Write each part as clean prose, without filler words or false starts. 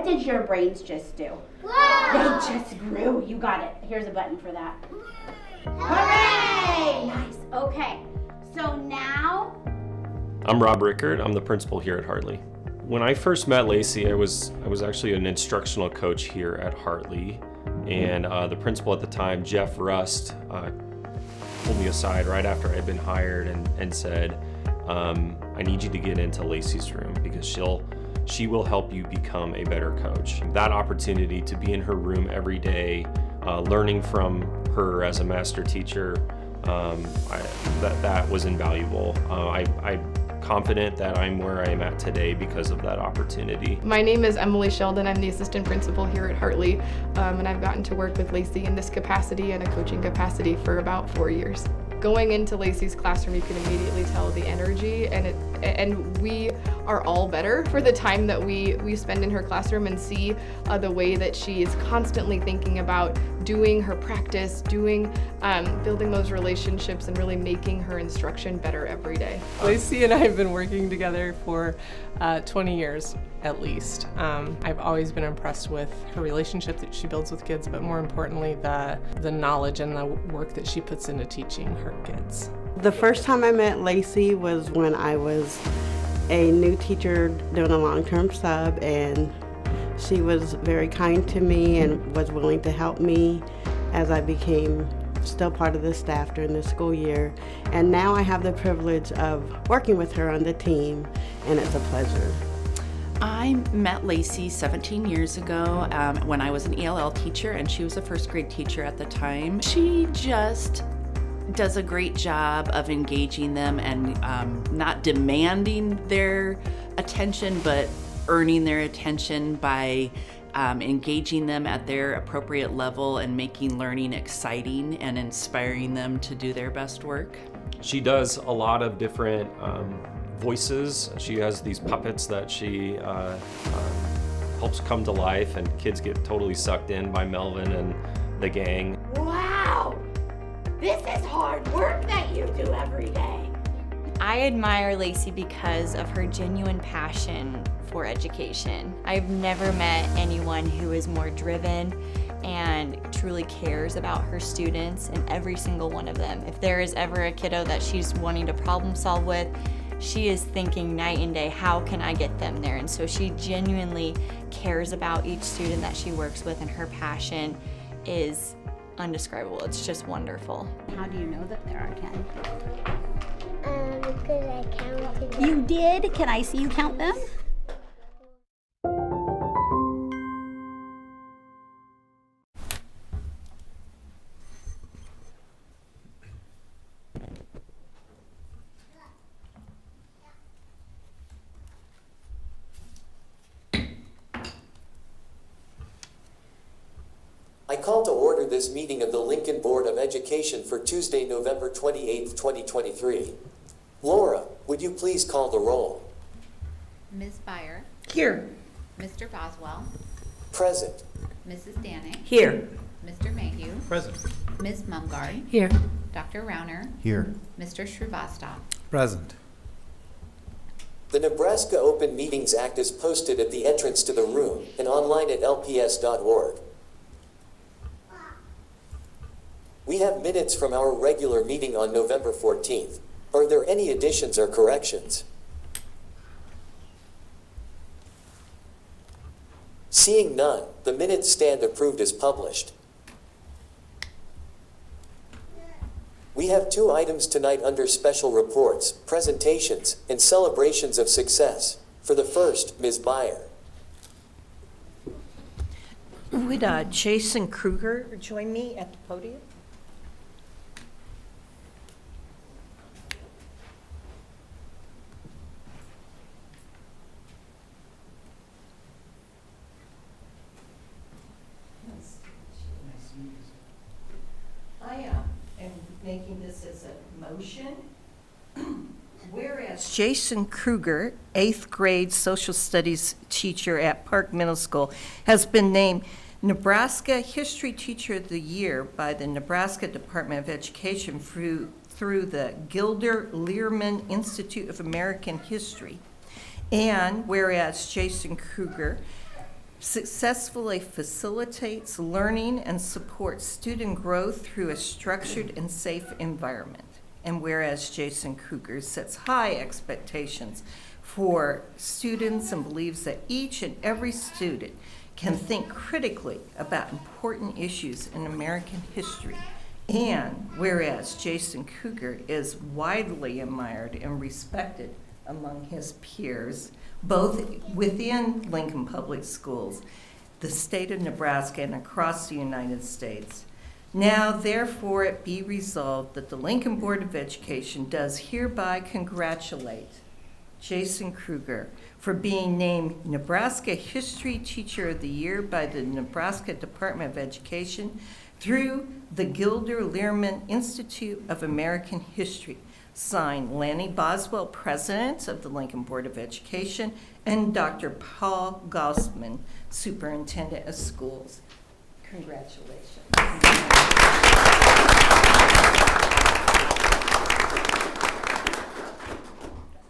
What did your brains just do? Wow. They just grew. You got it. Here's a button for that. Hooray! Nice. Okay. So now... I'm Rob Rickard. I'm the principal here at Hartley. When I first met Lacey, I was actually an instructional coach here at Hartley, and the principal at the time, Jeff Rust, pulled me aside right after I had been hired and said, I need you to get into Lacey's room because she will help you become a better coach. That opportunity to be in her room every day, learning from her as a master teacher, that was invaluable. I'm confident that I'm where I am at today because of that opportunity. My name is Emily Sheldon. I'm the assistant principal here at Hartley, and I've gotten to work with Lacey in this capacity and a coaching capacity for about 4 years. Going into Lacey's classroom, you can immediately tell the energy, and we are all better for the time that we spend in her classroom and see the way that she is constantly thinking about doing her practice, building those relationships, and really making her instruction better every day. Lacey and I have been working together for 20 years at least. I've always been impressed with her relationship that she builds with kids, but more importantly, the knowledge and the work that she puts into teaching her kids. The first time I met Lacey was when I was a new teacher doing a long-term sub, and she was very kind to me and was willing to help me as I became still part of the staff during the school year. And now I have the privilege of working with her on the team, and it's a pleasure. I met Lacey 17 years ago when I was an ELL teacher, and she was a first grade teacher at the time. She just does a great job of engaging them and not demanding their attention, but earning their attention by engaging them at their appropriate level and making learning exciting and inspiring them to do their best work. She does a lot of different voices. She has these puppets that she helps come to life, and kids get totally sucked in by Melvin and the gang. Wow! This is hard work that you do every day. I admire Lacey because of her genuine passion for education. I've never met anyone who is more driven and truly cares about her students and every single one of them. If there is ever a kiddo that she's wanting to problem solve with, she is thinking night and day, how can I get them there? And so she genuinely cares about each student that she works with, and her passion is undescribable. It's just wonderful. How do you know that there are 10? Because I counted them. You did? Can I see you count them? I call to order this meeting of the Lincoln Board of Education for Tuesday, November 28, 2023. Laura, would you please call the roll? Ms. Byer. Here. Mr. Boswell. Present. Mrs. Danek. Here. Mr. Mayhew. Present. Ms. Mumgard. Here. Dr. Rauner. Here. Mr. Shrivastava. Present. The Nebraska Open Meetings Act is posted at the entrance to the room and online at lps.org. We have minutes from our regular meeting on November 14th. Are there any additions or corrections? Seeing none, the minutes stand approved as published. We have 2 items tonight under special reports, presentations, and celebrations of success. For the first, Ms. Byer. Would Jason Kruger join me at the podium? I am making this as a motion. Whereas Jason Kruger, 8th grade social studies teacher at Park Middle School, has been named Nebraska History Teacher of the Year by the Nebraska Department of Education through the Gilder Lehrman Institute of American History. And whereas Jason Kruger successfully facilitates learning and supports student growth through a structured and safe environment. And whereas Jason Kruger sets high expectations for students and believes that each and every student can think critically about important issues in American history. And whereas Jason Kruger is widely admired and respected among his peers, both within Lincoln Public Schools, the state of Nebraska, and across the United States. Now, therefore, it be resolved that the Lincoln Board of Education does hereby congratulate Jason Kruger for being named Nebraska History Teacher of the Year by the Nebraska Department of Education through the Gilder Lehrman Institute of American History. Signed, Lanny Boswell, President of the Lincoln Board of Education, and Dr. Paul Gaussman, Superintendent of Schools. Congratulations.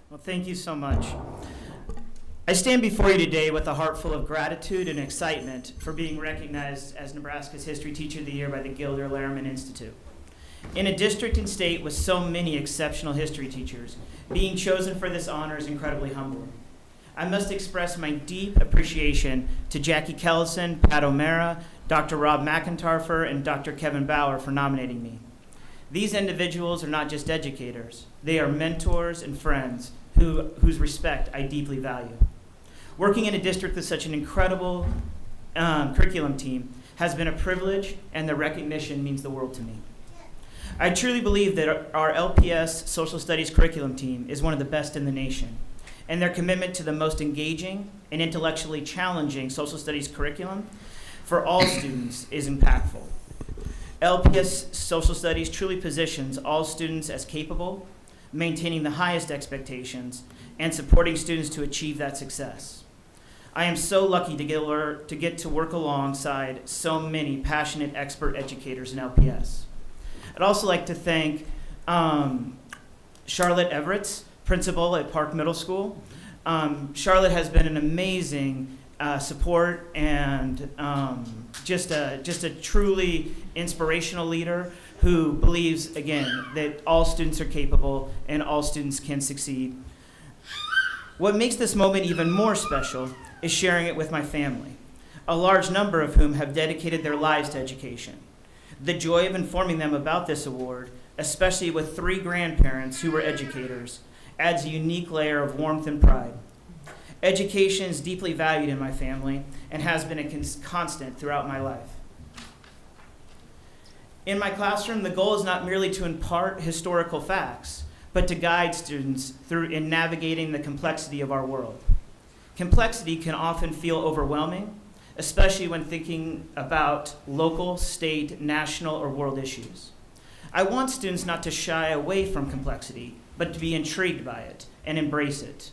Well, thank you so much. I stand before you today with a heart full of gratitude and excitement for being recognized as Nebraska's History Teacher of the Year by the Gilder Lehrman Institute. In a district and state with so many exceptional history teachers, being chosen for this honor is incredibly humbling. I must express my deep appreciation to Jackie Kellison, Pat O'Mara, Dr. Rob McIntarfer, and Dr. Kevin Bauer for nominating me. These individuals are not just educators, they are mentors and friends whose respect I deeply value. Working in a district with such an incredible curriculum team has been a privilege, and the recognition means the world to me. I truly believe that our LPS Social Studies curriculum team is one of the best in the nation, and their commitment to the most engaging and intellectually challenging social studies curriculum for all students is impactful. LPS Social Studies truly positions all students as capable, maintaining the highest expectations, and supporting students to achieve that success. I am so lucky to get to work alongside so many passionate expert educators in LPS. I'd also like to thank Charlotte Everett, principal at Park Middle School. Charlotte has been an amazing support and just a truly inspirational leader who believes, again, that all students are capable and all students can succeed. What makes this moment even more special is sharing it with my family, a large number of whom have dedicated their lives to education. The joy of informing them about this award, especially with 3 grandparents who were educators, adds a unique layer of warmth and pride. Education is deeply valued in my family and has been a constant throughout my life. In my classroom, the goal is not merely to impart historical facts, but to guide students in navigating the complexity of our world. Complexity can often feel overwhelming, especially when thinking about local, state, national, or world issues. I want students not to shy away from complexity, but to be intrigued by it and embrace it.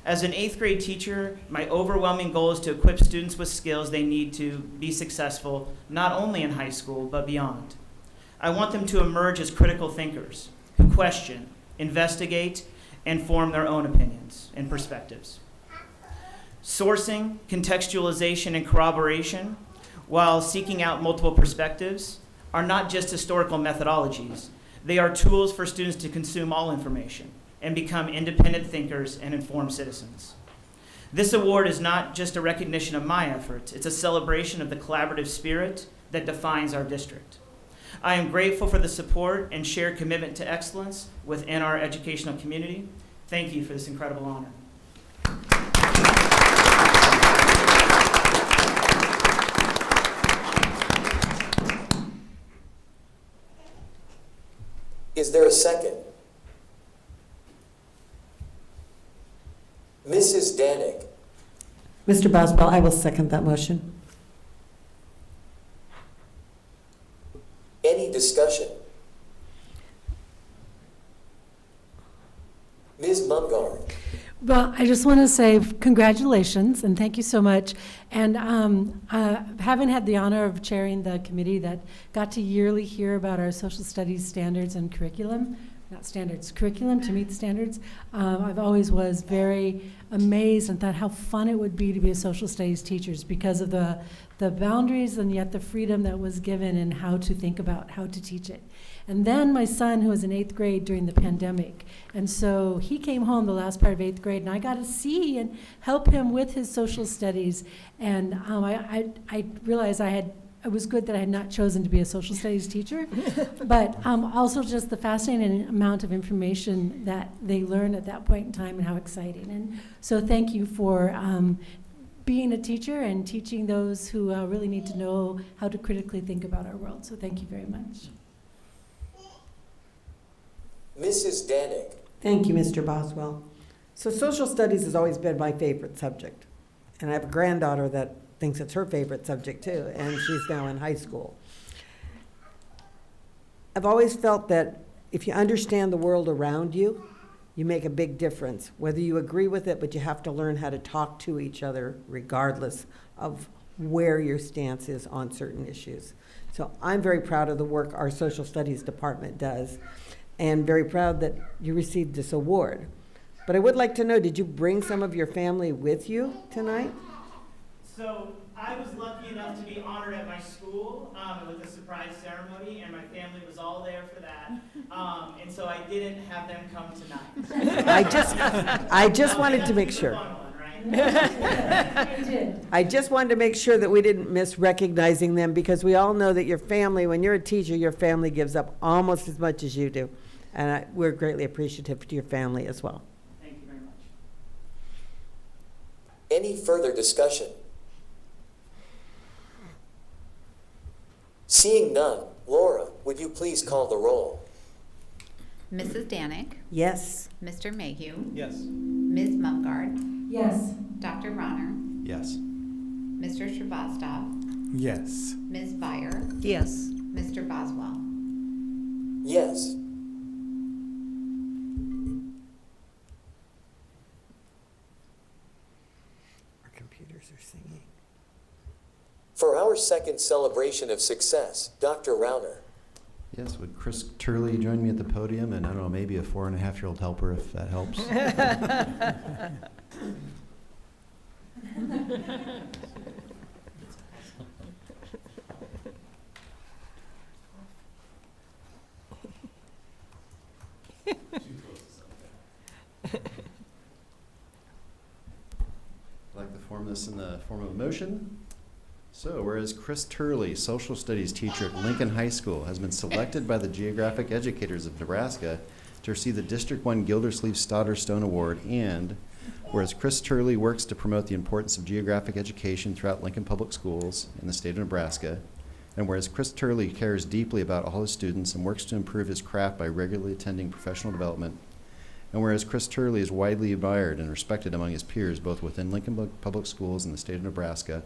As an 8th grade teacher, my overwhelming goal is to equip students with skills they need to be successful, not only in high school, but beyond. I want them to emerge as critical thinkers who question, investigate, and form their own opinions and perspectives. Sourcing, contextualization, and corroboration, while seeking out multiple perspectives, are not just historical methodologies. They are tools for students to consume all information and become independent thinkers and informed citizens. This award is not just a recognition of my efforts, it's a celebration of the collaborative spirit that defines our district. I am grateful for the support and shared commitment to excellence within our educational community. Thank you for this incredible honor. Is there a second? Mrs. Danik. Mr. Boswell, I will second that motion. Any discussion? Ms. Mungard. Well, I just want to say congratulations and thank you so much. And having had the honor of chairing the committee that got to yearly hear about our social studies standards and curriculum, not standards, curriculum to meet the standards. I've always was very amazed and thought how fun it would be to be a social studies teacher because of the boundaries and yet the freedom that was given in how to think about how to teach it. And then my son, who was in 8th grade during the pandemic, and so he came home the last part of 8th grade, and I got to see and help him with his social studies. And I realized it was good that I had not chosen to be a social studies teacher, but also just the fascinating amount of information that they learn at that point in time and how exciting. And so thank you for being a teacher and teaching those who really need to know how to critically think about our world. So thank you very much. Mrs. Danig. Thank you, Mr. Boswell. So social studies has always been my favorite subject. And I have a granddaughter that thinks it's her favorite subject too, and she's now in high school. I've always felt that if you understand the world around you, you make a big difference, whether you agree with it, but you have to learn how to talk to each other regardless of where your stance is on certain issues. So I'm very proud of the work our social studies department does, and very proud that you received this award. But I would like to know, did you bring some of your family with you tonight? So I was lucky enough to be honored at my school with a surprise ceremony, and my family was all there for that. And so I didn't have them come tonight. I just wanted to make sure. I just wanted to make sure that we didn't miss recognizing them, because we all know that your family, when you're a teacher, your family gives up almost as much as you do. And we're greatly appreciative to your family as well. Thank you very much. Any further discussion? Seeing none, Laura, would you please call the roll? Mrs. Danig. Yes. Mr. Mayhew. Yes. Ms. Mumgard. Yes. Dr. Rauner. Yes. Mr. Srivastava. Yes. Ms. Byer. Yes. Mr. Boswell. Yes. Our computers are singing. For our second celebration of success, Dr. Rauner. Yes, would Chris Turley join me at the podium, and I don't know, maybe a 4.5-year-old helper if that helps. I'd like to form this in the form of a motion. So, whereas Chris Turley, social studies teacher at Lincoln High School, has been selected by the Geographic Educators of Nebraska to receive the District 1 Gildersleeve Stoddard Stone Award, and whereas Chris Turley works to promote the importance of geographic education throughout Lincoln Public Schools in the state of Nebraska, and whereas Chris Turley cares deeply about all his students and works to improve his craft by regularly attending professional development, and whereas Chris Turley is widely admired and respected among his peers both within Lincoln Public Schools and the state of Nebraska,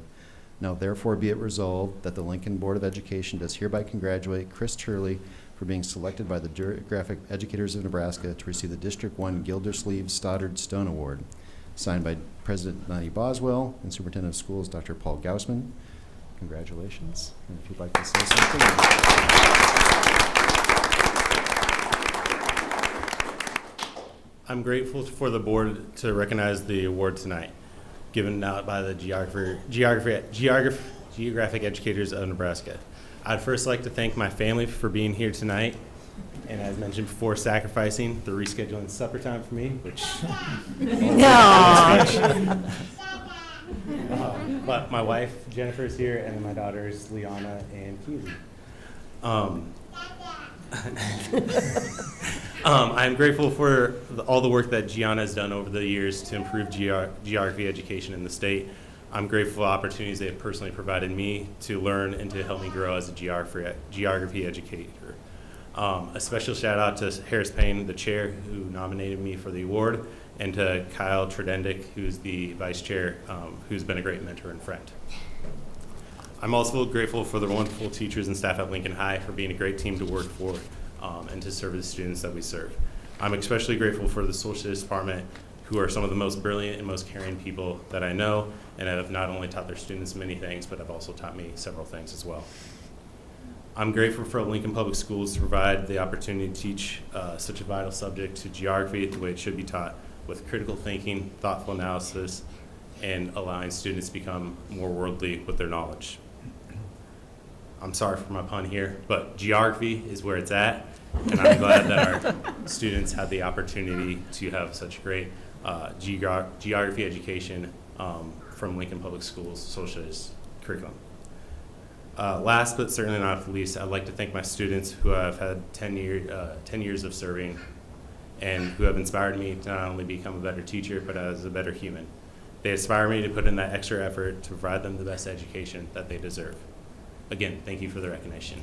now therefore be it resolved that the Lincoln Board of Education does hereby congratulate Chris Turley for being selected by the Geographic Educators of Nebraska to receive the District 1 Gildersleeve Stoddard Stone Award, signed by President Lonnie Boswell and Superintendent of Schools Dr. Paul Gaussman. Congratulations. And if you'd like to say something. I'm grateful for the board to recognize the award tonight, given out by the Geographic Educators of Nebraska. I'd first like to thank my family for being here tonight, and as mentioned before, sacrificing the rescheduling supper time for me, which but my wife Jennifer is here, and my daughters Liana and Keezy. I'm grateful for all the work that Gianna has done over the years to improve geography education in the state. I'm grateful for the opportunities they have personally provided me to learn and to help me grow as a geography educator. A special shout out to Harris Payne, the chair, who nominated me for the award, and to Kyle Tredendick, who's the vice chair, who's been a great mentor and friend. I'm also grateful for the wonderful teachers and staff at Lincoln High for being a great team to work for and to serve the students that we serve. I'm especially grateful for the social studies department, who are some of the most brilliant and most caring people that I know, and have not only taught their students many things, but have also taught me several things as well. I'm grateful for Lincoln Public Schools to provide the opportunity to teach such a vital subject to geography the way it should be taught, with critical thinking, thoughtful analysis, and allowing students to become more worldly with their knowledge. I'm sorry for my pun here, but geography is where it's at, and I'm glad that our students had the opportunity to have such great geography education from Lincoln Public Schools social studies curriculum. Last but certainly not least, I'd like to thank my students who have had 10 years of serving and who have inspired me to not only become a better teacher, but as a better human. They inspire me to put in that extra effort to provide them the best education that they deserve. Again, thank you for the recognition.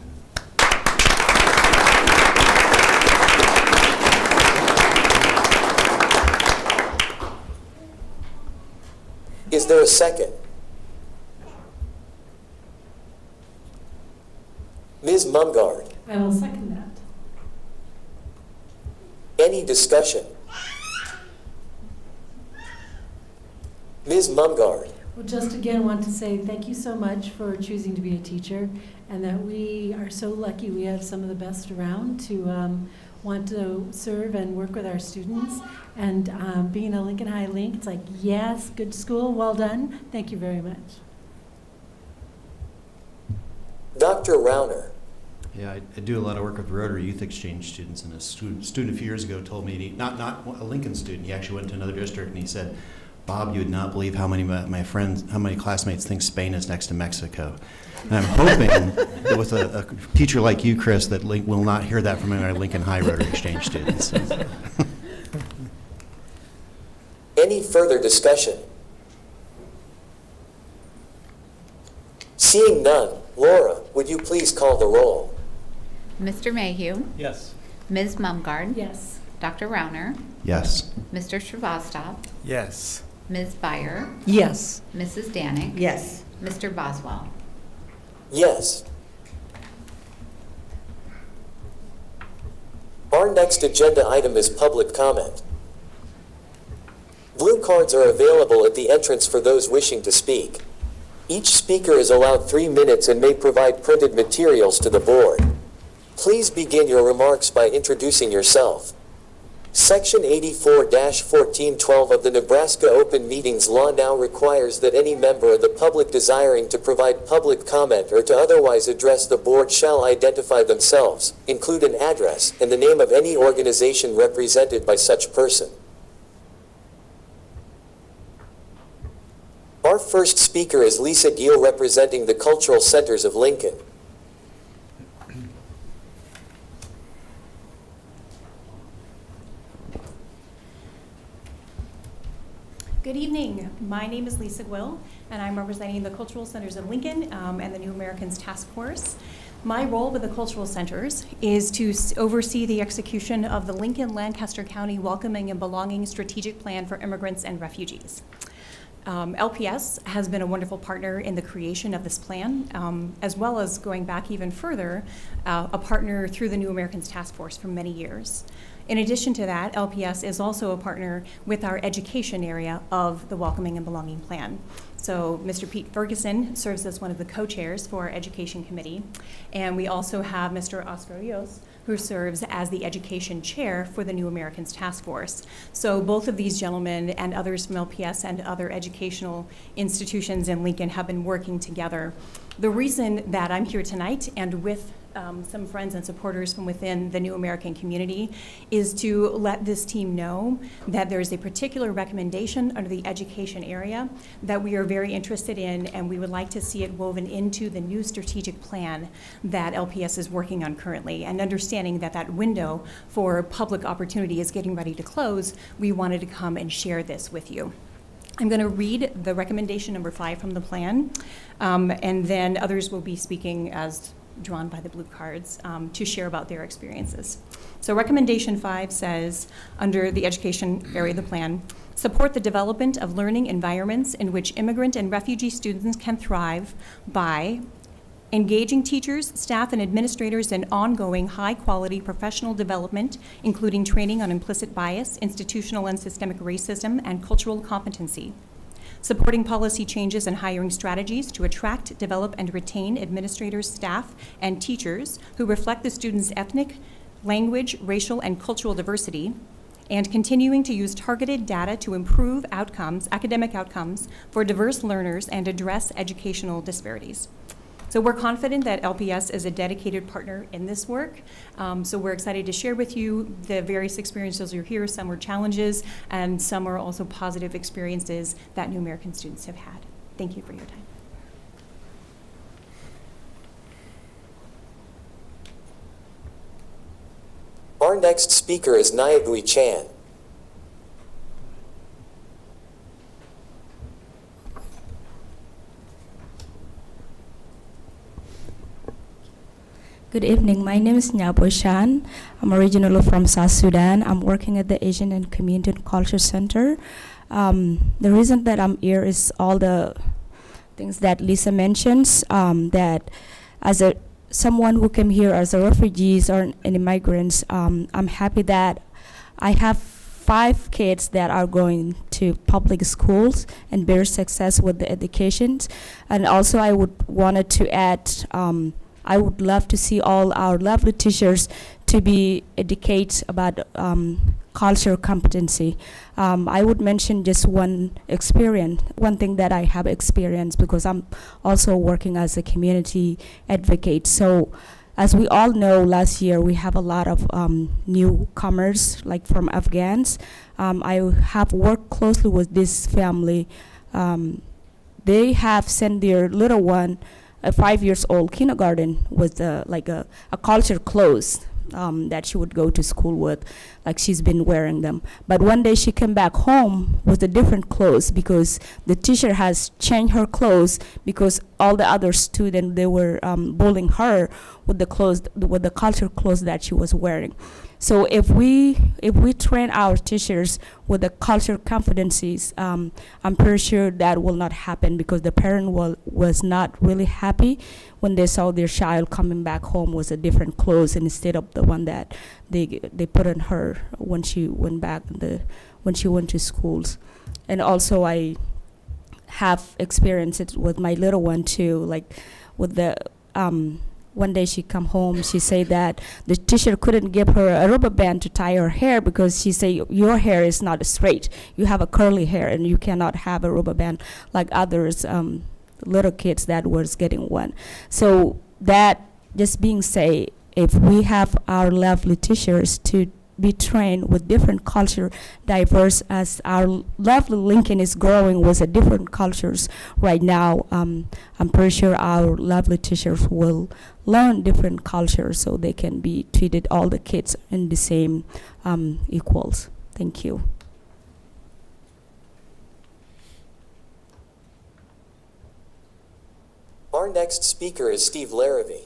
Is there a second? Ms. Mumgard, I will second that. any discussion? Ms. Mumgard, Well, just again want to say thank you so much for choosing to be a teacher, and that we are so lucky we have some of the best around to want to serve and work with our students. And being a Lincoln High Link, it's like, yes, good school, well done. Thank you very much. Dr. Rauner, Yeah, I do a lot of work with Rotary Youth Exchange students, and a student a few years ago told me, not a Lincoln student, he actually went to another district, and he said, Bob, you would not believe how many my friends, how many classmates think Spain is next to Mexico. And I'm hoping that with a teacher like you, Chris, that we'll not hear that from our Lincoln High Rotary Exchange students. any further discussion? Seeing none, Laura, would you please call the roll? Mr. Mayhew, Yes. Ms. Mumgard, Yes. Dr. Rauner, Yes. Mr. Shrivastov, Yes. Ms. Byer, Yes. Mrs. Danik, Yes. Mr. Boswell. Yes. Our next agenda item is public comment. Blue cards are available at the entrance for those wishing to speak. Each speaker is allowed 3 minutes and may provide printed materials to the board. Please begin your remarks by introducing yourself. Section 84-1412 of the Nebraska Open Meetings Law now requires that any member of the public desiring to provide public comment or to otherwise address the board shall identify themselves, include an address, and the name of any organization represented by such person. Our first speaker is Lisa Giel, representing the Cultural Centers of Lincoln. Good evening. My name is Lisa Giel, and I'm representing the Cultural Centers of Lincoln and the New Americans Task Force. My role with the Cultural Centers is to oversee the execution of the Lincoln-Lancaster County Welcoming and Belonging Strategic Plan for Immigrants and Refugees. LPS has been a wonderful partner in the creation of this plan, as well as going back even further, a partner through the New Americans Task Force for many years. In addition to that, LPS is also a partner with our education area of the Welcoming and Belonging Plan. So Mr. Pete Ferguson serves as one of the co-chairs for our Education Committee, and we also have Mr. Oscar Rios, who serves as the Education Chair for the New Americans Task Force. So both of these gentlemen and others from LPS and other educational institutions in Lincoln have been working together. The reason that I'm here tonight and with some friends and supporters from within the New American community is to let this team know that there is a particular recommendation under the education area that we are very interested in, and we would like to see it woven into the new strategic plan that LPS is working on currently. And understanding that that window for public opportunity is getting ready to close, we wanted to come and share this with you. I'm going to read the recommendation number 5 from the plan, and then others will be speaking as drawn by the blue cards to share about their experiences. So recommendation 5 says, under the education area of the plan, support the development of learning environments in which immigrant and refugee students can thrive by engaging teachers, staff, and administrators in ongoing high-quality professional development, including training on implicit bias, institutional and systemic racism, and cultural competency. supporting policy changes and hiring strategies to attract, develop, and retain administrators, staff, and teachers who reflect the students' ethnic, language, racial, and cultural diversity, and continuing to use targeted data to improve outcomes, academic outcomes, for diverse learners and address educational disparities. So we're confident that LPS is a dedicated partner in this work. So we're excited to share with you the various experiences you'll hear. Some were challenges, and some are also positive experiences that New American students have had. Thank you for your time. Our next speaker is Nyagui Chan. Good evening. My name is Nyabo Chan. I'm originally from South Sudan. I'm working at the Asian and Community and Culture Center. The reason that I'm here is all the things that Lisa mentions, that as someone who came here as a refugees or an immigrants, I'm happy that I have 5 kids that are going to public schools and bear success with the educations. And also I wanted to add, I would love to see all our lovely teachers to be educated about cultural competency. I would mention just one thing that I have experienced, because I'm also working as a community advocate. So as we all know, last year we have a lot of newcomers, like from Afghans. I have worked closely with this family. They have sent their little one, a 5-year-old kindergarten, with like a culture clothes that she would go to school with, like she's been wearing them. But one day she came back home with a different clothes, because the teacher has changed her clothes, because all the other students, they were bullying her with the culture clothes that she was wearing. So if we train our teachers with the cultural competencies, I'm pretty sure that will not happen, because the parent was not really happy when they saw their child coming back home with a different clothes instead of the one that they put on her when she went back when she went to schools. And also I have experienced it with my little one too, like with the one day she come home, she said that the teacher couldn't give her a rubber band to tie her hair, because she said, your hair is not straight. You have a curly hair and you cannot have a rubber band like others, little kids that was getting one. So that just being said, if we have our lovely teachers to be trained with different culture, diverse, as our lovely Lincoln is growing with a different cultures right now, I'm pretty sure our lovely teachers will learn different cultures so they can be treated, all the kids, in the same equals. Thank you. Our next speaker is Steve Larrabee.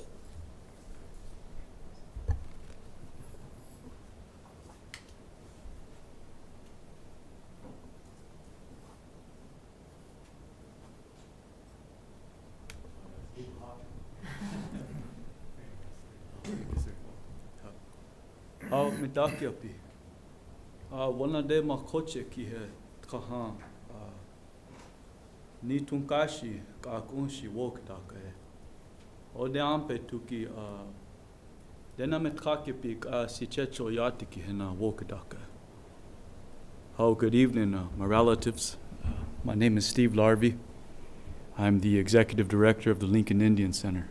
Mitakiapi. Wana de makoche ki he kaha. Ni tunkashi ka kunshi wokdaka. O de ampe tuki dena mitakiapi ka si checho yati ki hena wokdaka. Oh, good evening, my relatives. My name is Steve Larvey. I'm the executive director of the Lincoln Indian Center.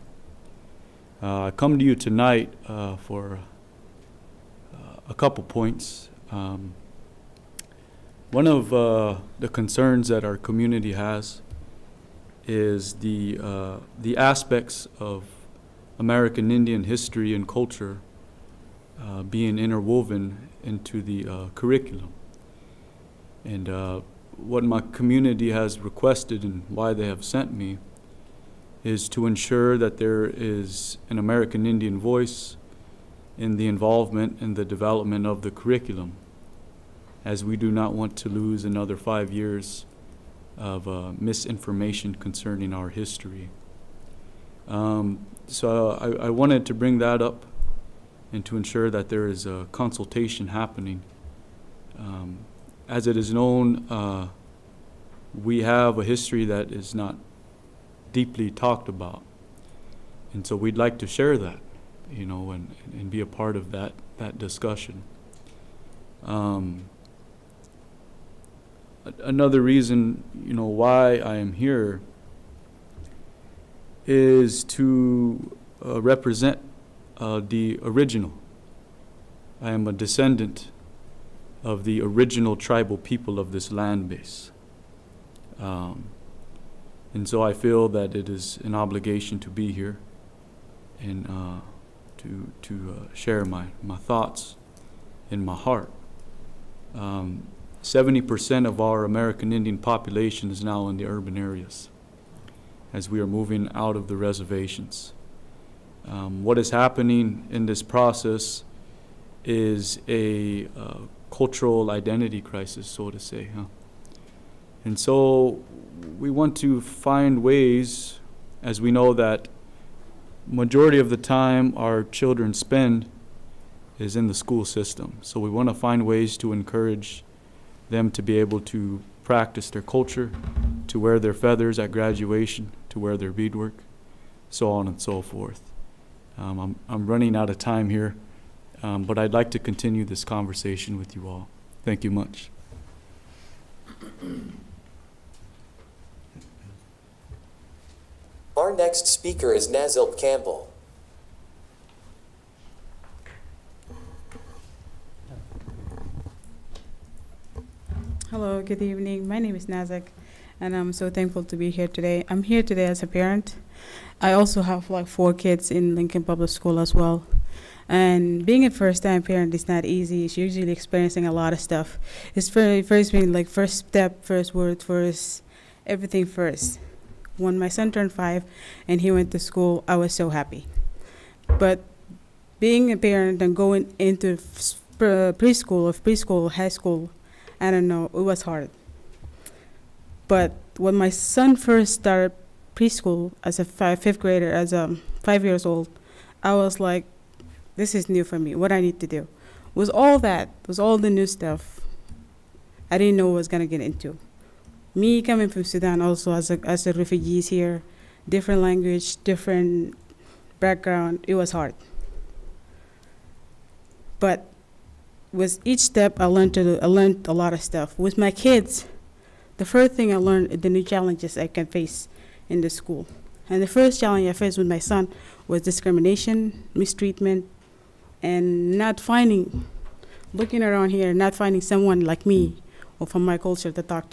I come to you tonight for a couple points. One of the concerns that our community has is the aspects of American Indian history and culture being interwoven into the curriculum. And what my community has requested and why they have sent me is to ensure that there is an American Indian voice in the involvement and the development of the curriculum, as we do not want to lose another 5 years of misinformation concerning our history. So I wanted to bring that up and to ensure that there is a consultation happening. As it is known, we have a history that is not deeply talked about. And so we'd like to share that, you know, and be a part of that discussion. Another reason, you know, why I am here is to represent the original. I am a descendant of the original tribal people of this land base. And so I feel that it is an obligation to be here and to share my thoughts in my heart. 70% of our American Indian population is now in the urban areas as we are moving out of the reservations. What is happening in this process is a cultural identity crisis, so to say. And so we want to find ways, as we know that majority of the time our children spend is in the school system. So we want to find ways to encourage them to be able to practice their culture, to wear their feathers at graduation, to wear their beadwork, so on and so forth. I'm running out of time here, but I'd like to continue this conversation with you all. Thank you much. Our next speaker is Nazil Campbell. Hello, good evening. My name is Nazik, and I'm so thankful to be here today. I'm here today as a parent. I also have like 4 kids in Lincoln Public School as well. And being a first-time parent is not easy. It's usually experiencing a lot of stuff. It's first being like first step, first word, first everything first. When my son turned 5 and he went to school, I was so happy. But being a parent and going into preschool, high school, I don't know, it was hard. But when my son first started preschool as a fifth grader, as 5 years old, I was like, this is new for me, what I need to do. Was all the new stuff I didn't know what I was gonna get into. Me coming from Sudan also as a refugees here, different language, different background, it was hard. But with each step I learned a lot of stuff. With my kids, the first thing I learned is the new challenges I can face in the school. And the first challenge I faced with my son was discrimination, mistreatment, and looking around here, not finding someone like me or from my culture to talk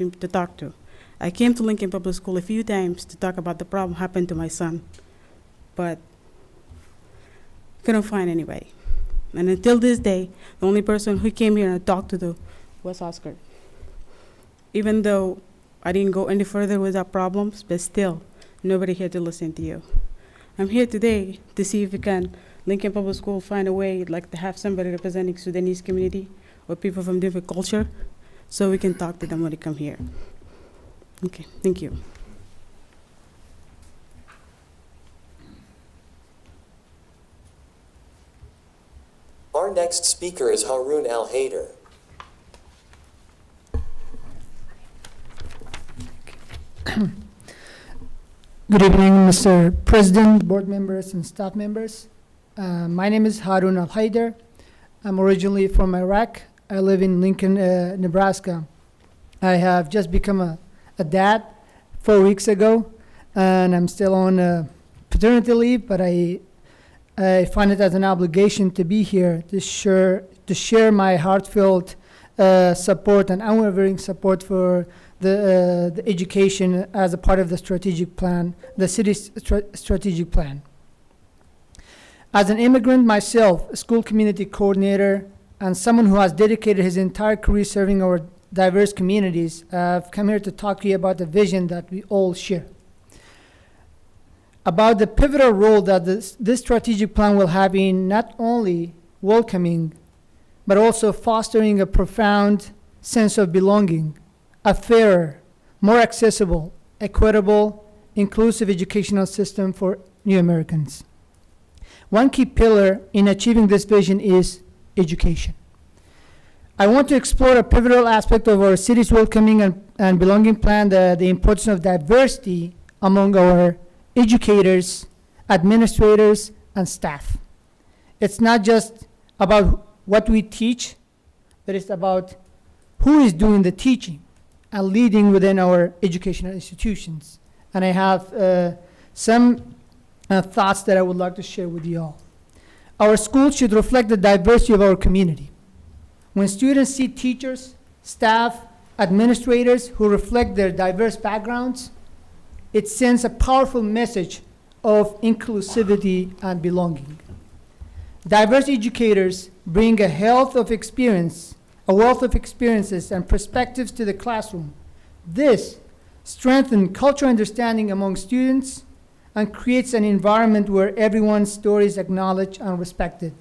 to. I came to Lincoln Public School a few times to talk about the problem happened to my son, but couldn't find anybody. And until this day, the only person who came here and talked to was Oscar. Even though I didn't go any further with our problems, but still, nobody here to listen to you. I'm here today to see if we can, Lincoln Public School, find a way like to have somebody representing Sudanese community or people from different culture, so we can talk to them when they come here. Okay, thank you. Our next speaker is Haroon Al-Haider. Good evening, Mr. President, board members, and staff members. My name is Haroon Al-Haider. I'm originally from Iraq. I live in Lincoln, Nebraska. I have just become a dad 4 weeks ago, and I'm still on paternity leave, but I find it as an obligation to be here to share my heartfelt support and unwavering support for the education as a part of the strategic plan, the city's strategic plan. As an immigrant myself, a school community coordinator, and someone who has dedicated his entire career serving our diverse communities, I've come here to talk to you about the vision that we all share. About the pivotal role that this strategic plan will have in not only welcoming, but also fostering a profound sense of belonging, a fairer, more accessible, equitable, inclusive educational system for new Americans. One key pillar in achieving this vision is education. I want to explore a pivotal aspect of our city's welcoming and belonging plan, the importance of diversity among our educators, administrators, and staff. It's not just about what we teach, but it's about who is doing the teaching and leading within our educational institutions. And I have some thoughts that I would like to share with you all. Our schools should reflect the diversity of our community. When students see teachers, staff, administrators who reflect their diverse backgrounds, it sends a powerful message of inclusivity and belonging. Diverse educators bring a wealth of experiences and perspectives to the classroom. This strengthens cultural understanding among students and creates an environment where everyone's story is acknowledged and respected.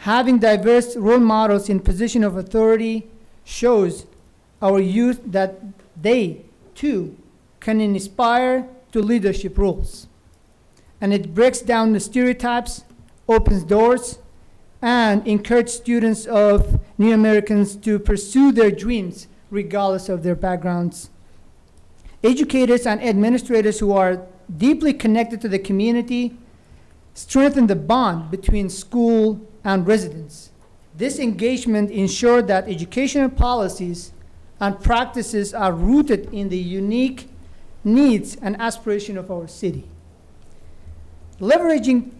Having diverse role models in position of authority shows our youth that they, too, can inspire to leadership roles. And it breaks down the stereotypes, opens doors, and encourages students of New Americans to pursue their dreams regardless of their backgrounds. Educators and administrators who are deeply connected to the community strengthen the bond between school and residents. This engagement ensures that educational policies and practices are rooted in the unique needs and aspirations of our city. Leveraging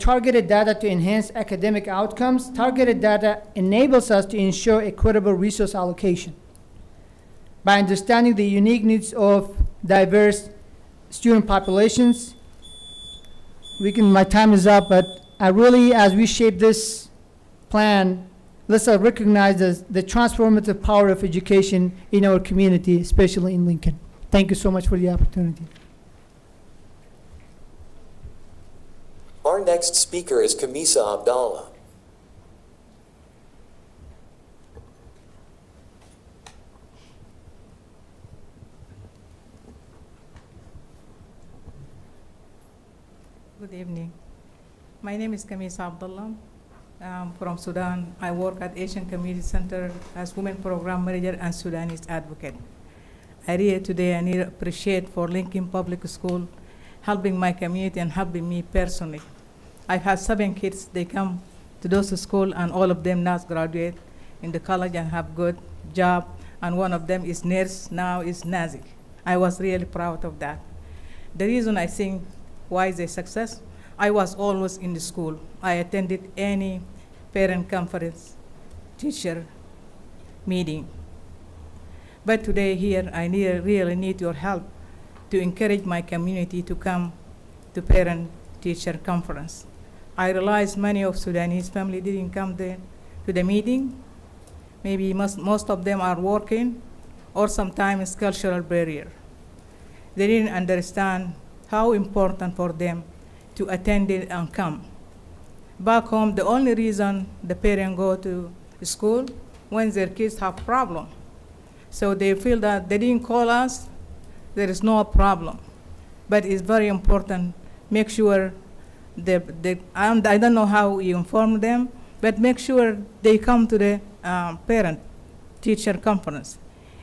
targeted data to enhance academic outcomes, targeted data enables us to ensure equitable resource allocation. By understanding the unique needs of diverse student populations, my time is up, but I really, as we shape this plan, let's recognize the transformative power of education in our community, especially in Lincoln. Thank you so much for the opportunity. Our next speaker is Kamisa Abdallah. Good evening. My name is Kamisa Abdullah. I'm from Sudan. I work at Asian Community Center as Women Program Manager and Sudanese Advocate. I really today I need to appreciate for Lincoln Public School helping my community and helping me personally. I've had 7 kids. They come to those schools and all of them now graduate in the college and have good job. And one of them is nurse, now is Nazik. I was really proud of that. The reason I think why is a success, I was always in the school. I attended any parent conference, teacher meeting. But today here, I really need your help to encourage my community to come to parent-teacher conference. I realize many of Sudanese family didn't come to the meeting. Maybe most of them are working, or sometimes cultural barrier. They didn't understand how important for them to attend it and come. Back home, the only reason the parents go to school when their kids have problem. So they feel that they didn't call us, there is no problem. But it's very important, make sure I don't know how you inform them, but make sure they come to the parent-teacher conference.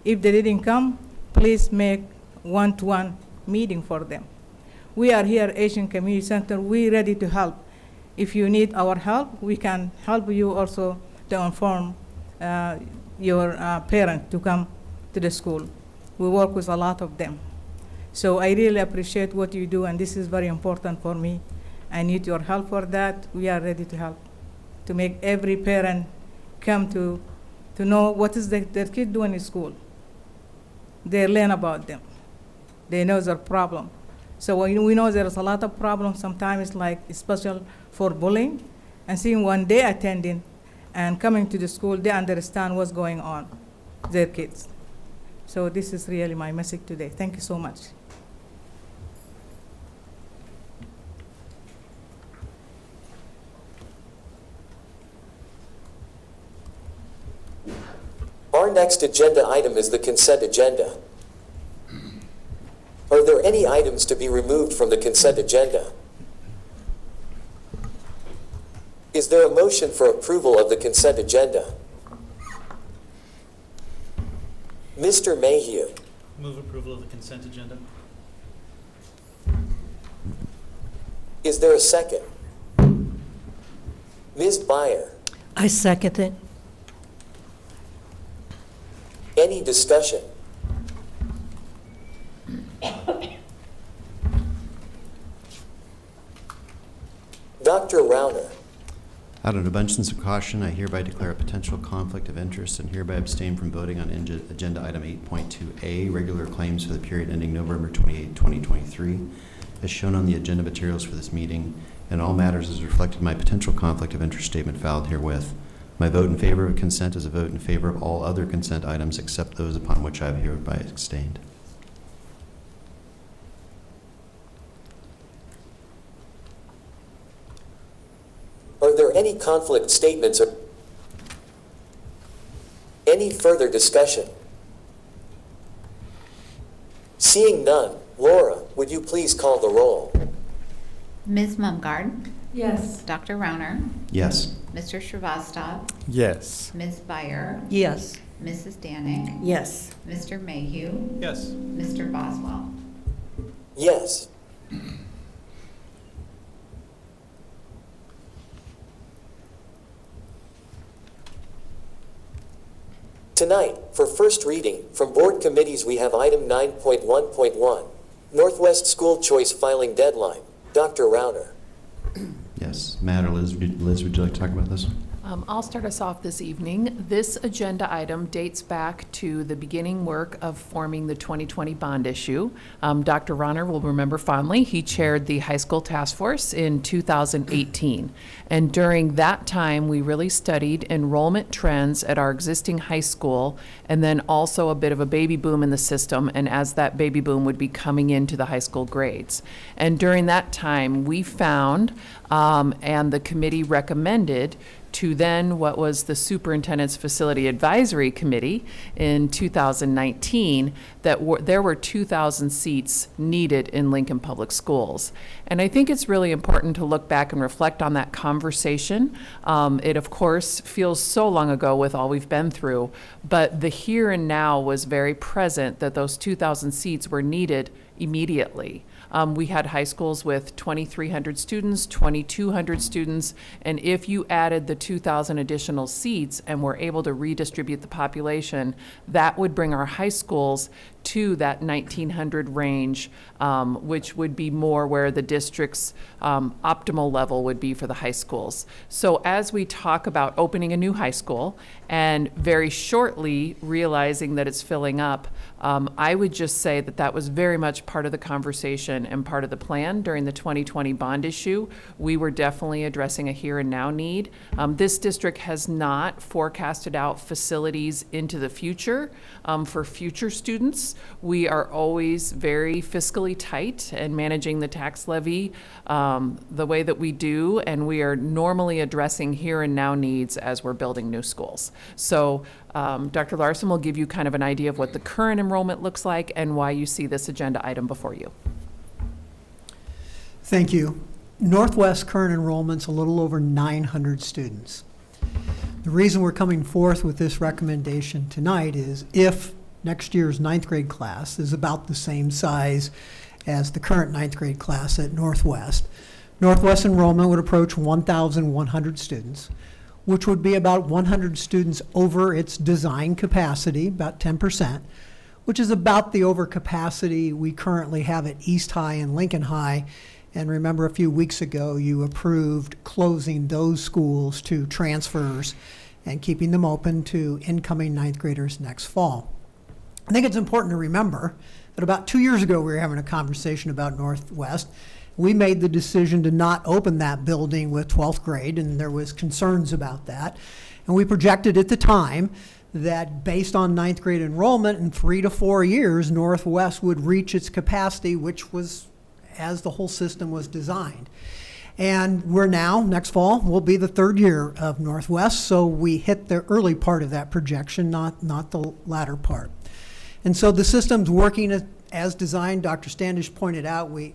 If they didn't come, please make one-to-one meeting for them. We are here, Asian Community Center, we're ready to help. If you need our help, we can help you also to inform your parent to come to the school. We work with a lot of them. So I really appreciate what you do, and this is very important for me. I need your help for that. We are ready to help, to make every parent come to know what is their kid doing in school. They learn about them. They know their problem. So we know there's a lot of problems sometimes, like especially for bullying, and seeing when they attending and coming to the school, they understand what's going on, their kids. So this is really my message today. Thank you so much. Our next agenda item is the consent agenda. Are there any items to be removed from the consent agenda? Is there a motion for approval of the consent agenda? Mr. Mayhew. Move approval of the consent agenda. Is there a second? Ms. Byer. I second it. Any discussion? Dr. Rauner. Out of an abundance of caution, I hereby declare a potential conflict of interest and hereby abstain from voting on agenda item 8.2A, regular claims for the period ending November 28, 2023, as shown on the agenda materials for this meeting, and all matters as reflected in my potential conflict of interest statement filed herewith. My vote in favor of consent is a vote in favor of all other consent items except those upon which I have hereby abstained. Are there any conflict statements or any further discussion? Seeing none, Laura, would you please call the roll? Ms. Mumgard? Yes. Dr. Rauner? Yes. Mr. Shrivastava? Yes. Ms. Byer? Yes. Mrs. Danik? Yes. Mr. Mayhew? Yes. Mr. Boswell? Yes. Tonight, for first reading, from board committees we have item 9.1.1, Northwest School Choice Filing Deadline. Dr. Rauner. Yes. Matt or Liz, would you like to talk about this? I'll start us off this evening. This agenda item dates back to the beginning work of forming the 2020 bond issue. Dr. Rauner will remember fondly, he chaired the high school task force in 2018. And during that time, we really studied enrollment trends at our existing high school, and then also a bit of a baby boom in the system, and as that baby boom would be coming into the high school grades. And during that time, we found, and the committee recommended, to then what was the Superintendent's Facility Advisory Committee in 2019, that there were 2,000 seats needed in Lincoln Public Schools. And I think it's really important to look back and reflect on that conversation. It, of course, feels so long ago with all we've been through, but the here and now was very present that those 2,000 seats were needed immediately. We had high schools with 2,300 students, 2,200 students, and if you added the 2,000 additional seats and were able to redistribute the population, that would bring our high schools to that 1,900 range, which would be more where the district's optimal level would be for the high schools. So as we talk about opening a new high school and very shortly realizing that it's filling up, I would just say that that was very much part of the conversation and part of the plan during the 2020 bond issue. We were definitely addressing a here and now need. This district has not forecasted out facilities into the future for future students. We are always very fiscally tight and managing the tax levy the way that we do, and we are normally addressing here and now needs as we're building new schools. So Dr. Larson will give you kind of an idea of what the current enrollment looks like and why you see this agenda item before you. Thank you. Northwest current enrollment's a little over 900 students. The reason we're coming forth with this recommendation tonight is if next year's 9th grade class is about the same size as the current 9th grade class at Northwest, Northwest enrollment would approach 1,100 students, which would be about 100 students over its design capacity, about 10%, which is about the overcapacity we currently have at East High and Lincoln High. And remember, a few weeks ago, you approved closing those schools to transfers and keeping them open to incoming 9th graders next fall. I think it's important to remember that about 2 years ago, we were having a conversation about Northwest. We made the decision to not open that building with 12th grade, and there was concerns about that. And we projected at the time that based on 9th grade enrollment, in 3 to 4 years, Northwest would reach its capacity, which was as the whole system was designed. And we're now, next fall, will be the 3rd year of Northwest, so we hit the early part of that projection, not the latter part. And so the system's working as designed. Dr. Standish pointed out, we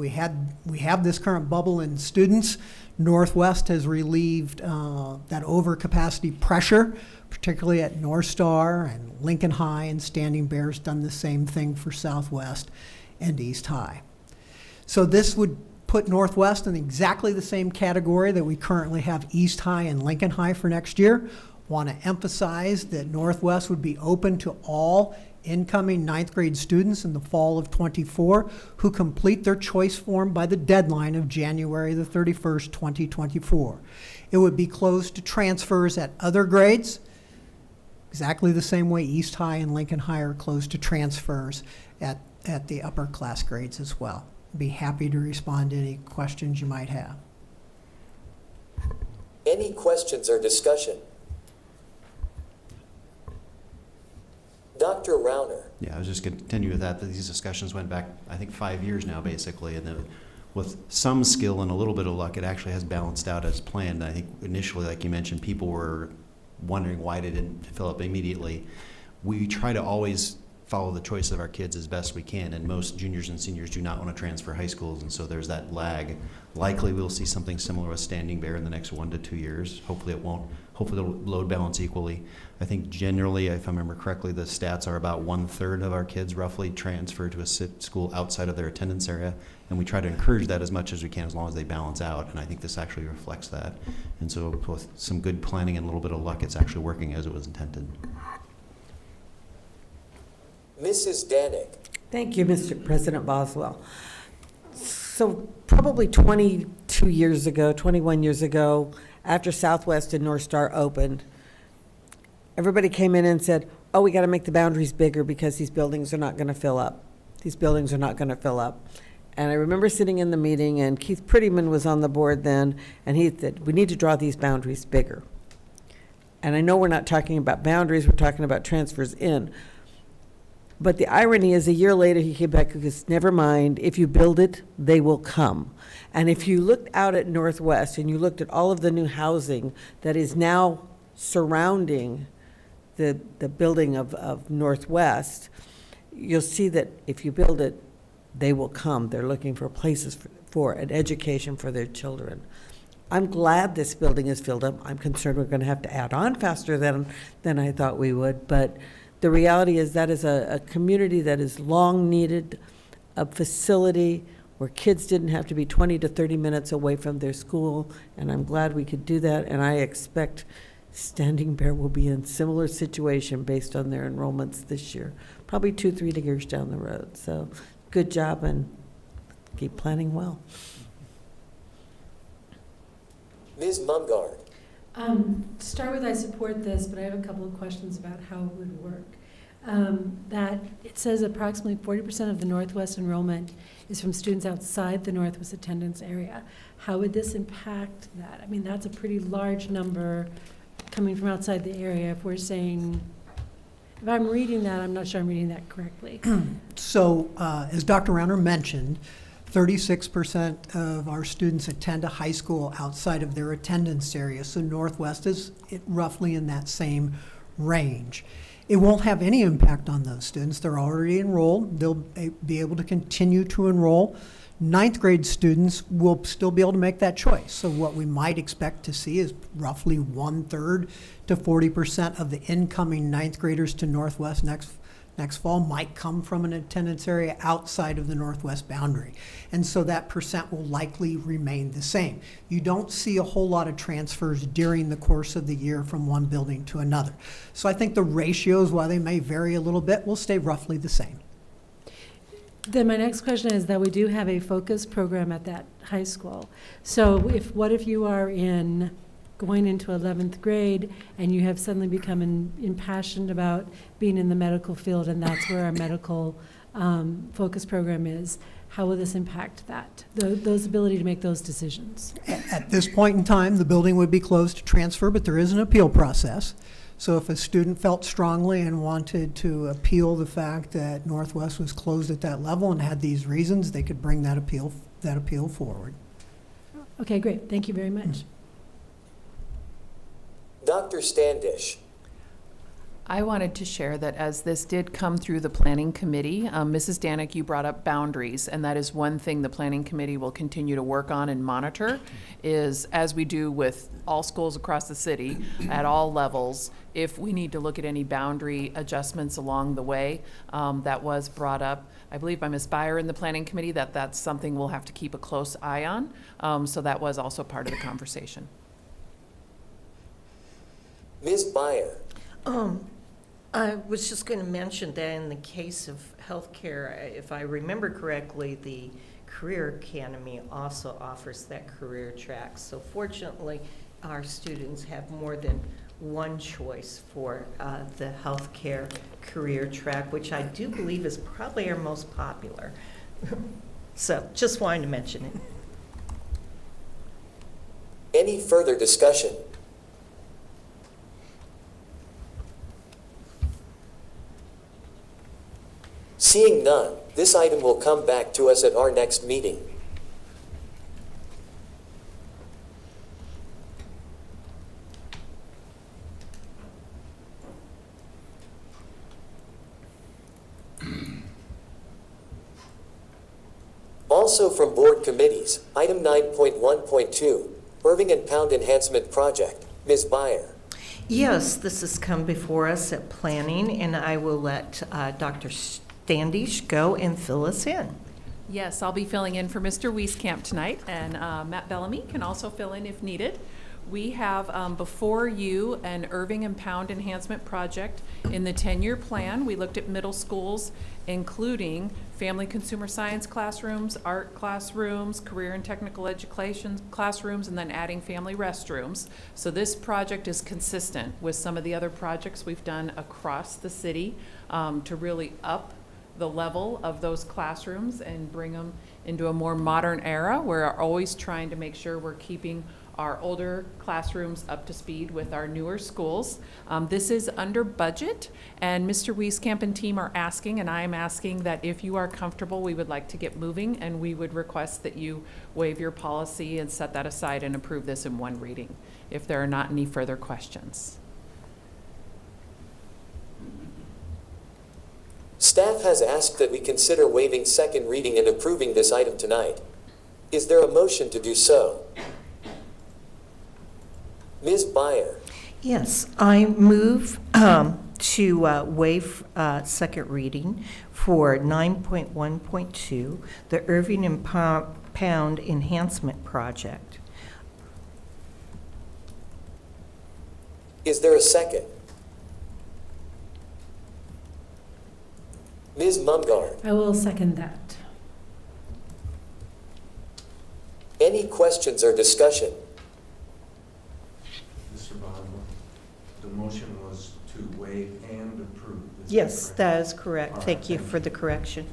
have this current bubble in students. Northwest has relieved that overcapacity pressure, particularly at North Star and Lincoln High, and Standing Bear's done the same thing for Southwest and East High. So this would put Northwest in exactly the same category that we currently have East High and Lincoln High for next year. Want to emphasize that Northwest would be open to all incoming 9th grade students in the fall of '24 who complete their choice form by the deadline of January the 31st, 2024. It would be closed to transfers at other grades, exactly the same way East High and Lincoln High are closed to transfers at the upper class grades as well. Be happy to respond to any questions you might have. Any questions or discussion? Dr. Rauner. Yeah, I was just going to continue with that these discussions went back, I think, 5 years now, basically, and then with some skill and a little bit of luck, it actually has balanced out as planned. I think initially, like you mentioned, people were wondering why they didn't fill up immediately. We try to always follow the choice of our kids as best we can, and most juniors and seniors do not want to transfer high schools, and so there's that lag. Likely we'll see something similar with Standing Bear in the next 1 to 2 years. Hopefully it won't. Hopefully it'll load balance equally. I think generally, if I remember correctly, the stats are about 1/3 of our kids roughly transfer to a school outside of their attendance area, and we try to encourage that as much as we can as long as they balance out, and I think this actually reflects that. And so with some good planning and a little bit of luck, it's actually working as it was intended. Mrs. Danek. Thank you, Mr. President Boswell. So probably 22 years ago, 21 years ago, after Southwest and North Star opened, everybody came in and said, oh, we got to make the boundaries bigger because these buildings are not going to fill up. These buildings are not going to fill up. And I remember sitting in the meeting, and Keith Prettyman was on the board then, and he said, we need to draw these boundaries bigger. And I know we're not talking about boundaries, we're talking about transfers in. But the irony is, a year later, he came back and said, never mind, if you build it, they will come. And if you looked out at Northwest and you looked at all of the new housing that is now surrounding the building of Northwest, you'll see that if you build it, they will come. They're looking for places for an education for their children. I'm glad this building is filled up. I'm concerned we're going to have to add on faster than I thought we would, but the reality is that is a community that is long needed, a facility where kids didn't have to be 20 to 30 minutes away from their school, and I'm glad we could do that, and I expect Standing Bear will be in similar situation based on their enrollments this year, probably 2-3 years down the road. So good job, and keep planning well. Ms. Mungard. To start with, I support this, but I have a couple of questions about how it would work. That it says approximately 40% of the Northwest enrollment is from students outside the Northwest attendance area. How would this impact that? I mean, that's a pretty large number coming from outside the area. If we're saying, if I'm reading that, I'm not sure I'm reading that correctly. So as Dr. Rauner mentioned, 36% of our students attend a high school outside of their attendance area, so Northwest is roughly in that same range. It won't have any impact on those students. They're already enrolled. They'll be able to continue to enroll. 9th grade students will still be able to make that choice. So what we might expect to see is roughly 1/3 to 40% of the incoming 9th graders to Northwest next fall might come from an attendance area outside of the Northwest boundary. And so that percent will likely remain the same. You don't see a whole lot of transfers during the course of the year from one building to another. So I think the ratios, while they may vary a little bit, will stay roughly the same. Then my next question is that we do have a focus program at that high school. So what if you are going into 11th grade and you have suddenly become impassioned about being in the medical field, and that's where our medical focus program is? How will this impact that, those ability to make those decisions? At this point in time, the building would be closed to transfer, but there is an appeal process. So if a student felt strongly and wanted to appeal the fact that Northwest was closed at that level and had these reasons, they could bring that appeal forward. Okay, great. Thank you very much. Dr. Standish. I wanted to share that as this did come through the Planning Committee, Mrs. Danik, you brought up boundaries, and that is one thing the Planning Committee will continue to work on and monitor, is as we do with all schools across the city at all levels, if we need to look at any boundary adjustments along the way. That was brought up, I believe, by Ms. Byer in the Planning Committee, that's something we'll have to keep a close eye on. So that was also part of the conversation. Ms. Byer. I was just going to mention that in the case of healthcare, if I remember correctly, the Career Academy also offers that career track. So fortunately, our students have more than one choice for the healthcare career track, which I do believe is probably our most popular. So just wanted to mention it. Any further discussion? Seeing none, this item will come back to us at our next meeting. Also from board committees, item 9.1.2, Irving and Pound Enhancement Project. Ms. Byer. Yes, this has come before us at planning, and I will let Dr. Standish go and fill us in. Yes, I'll be filling in for Mr. Wieskamp tonight, and Matt Bellamy can also fill in if needed. We have before you an Irving and Pound Enhancement Project. In the 10-year plan, we looked at middle schools, including family consumer science classrooms, art classrooms, career and technical education classrooms, and then adding family restrooms. So this project is consistent with some of the other projects we've done across the city to really up the level of those classrooms and bring them into a more modern era. We're always trying to make sure we're keeping our older classrooms up to speed with our newer schools. This is under budget, and Mr. Wieskamp and team are asking, and I am asking, that if you are comfortable, we would like to get moving, and we would request that you waive your policy and set that aside and approve this in one reading, if there are not any further questions. Staff has asked that we consider waiving second reading and approving this item tonight. Is there a motion to do so? Ms. Byer. Yes, I move to waive second reading for 9.1.2, the Irving and Pound Enhancement Project. Is there a second? Ms. Mumgarde. I will second that. Any questions or discussion? Mr. Boswell, the motion was to waive and approve. Yes, that is correct. All right, Thank you for the correction.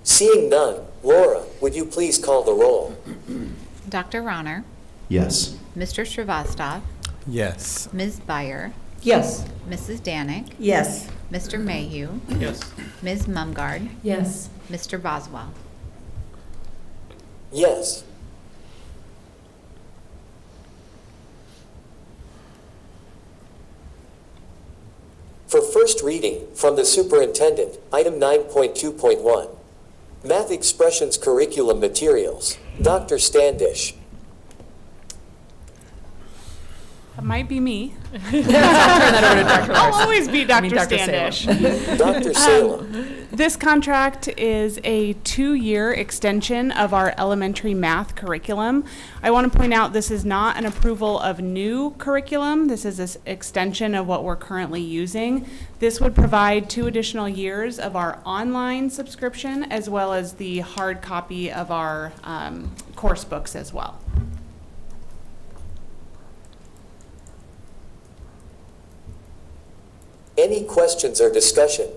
Seeing none, Laura, would you please call the roll? Dr. Ronner, Yes. Mr. Srivastava, Yes. Ms. Byer, Yes. Mrs. Danik, Yes. Mr. Mayhew, Yes. Ms. Mumgarde, Yes. Mr. Boswell. Yes. For first reading, from the superintendent, item 9.2.1, Math Expressions Curriculum Materials, Dr. Standish. That might be me. Turn that over to Dr. I'll Larson. always be Dr. Dr. Standish. Dr. Salem. This contract is a 2-year extension of our elementary math curriculum. I want to point out this is not an approval of new curriculum. This is an extension of what we're currently using. This would provide 2 additional years of our online subscription as well as the hard copy of our course books as well. Any questions or discussion?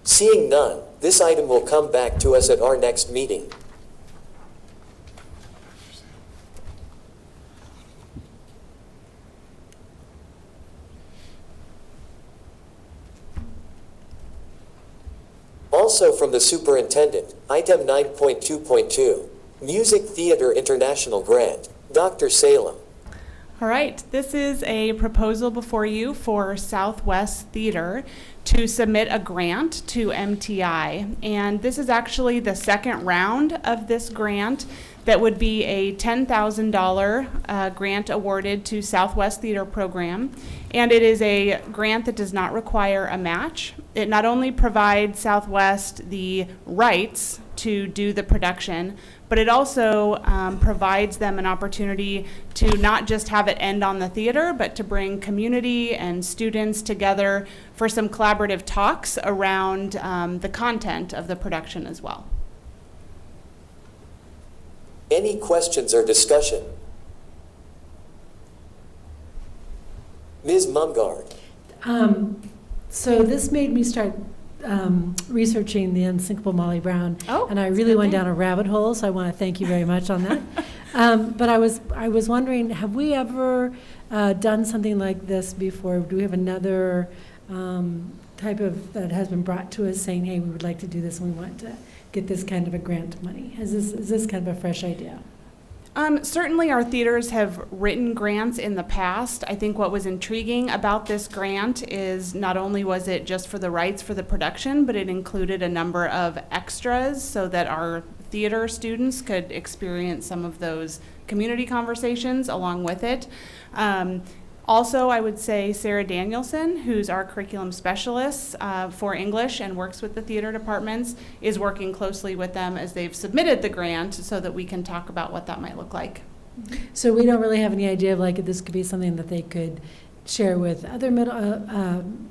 Seeing none, this item will come back to us at our next meeting. Also from the superintendent, item 9.2.2, Music Theater International Grant, Dr. Salem. All right, this is a proposal before you for Southwest Theater to submit a grant to MTI. And this is actually the second round of this grant that would be a $10,000 grant awarded to Southwest Theater Program. And it is a grant that does not require a match. It not only provides Southwest the rights to do the production, but it also provides them an opportunity to not just have it end on the theater, but to bring community and students together for some collaborative talks around the content of the production as well. Any questions or discussion? Ms. Mumgard. So this made me start researching the unsinkable Molly Brown, and I really went down a rabbit hole. So I want to thank you very much on that. But I was wondering, have we ever done something like this before? Do we have another type of that has been brought to us saying, "Hey, we would like to do this, and we want to get this kind of a grant money"? Is this kind of a fresh idea? Certainly our theaters have written grants in the past. I think what was intriguing about this grant is not only was it just for the rights for the production, but it included a number of extras so that our theater students could experience some of those community conversations along with it. Also, I would say Sarah Danielson, who's our curriculum specialist for English and works with the theater departments, is working closely with them as they've submitted the grant so that we can talk about what that might look like. So we don't really have any idea of like if this could be something that they could share with other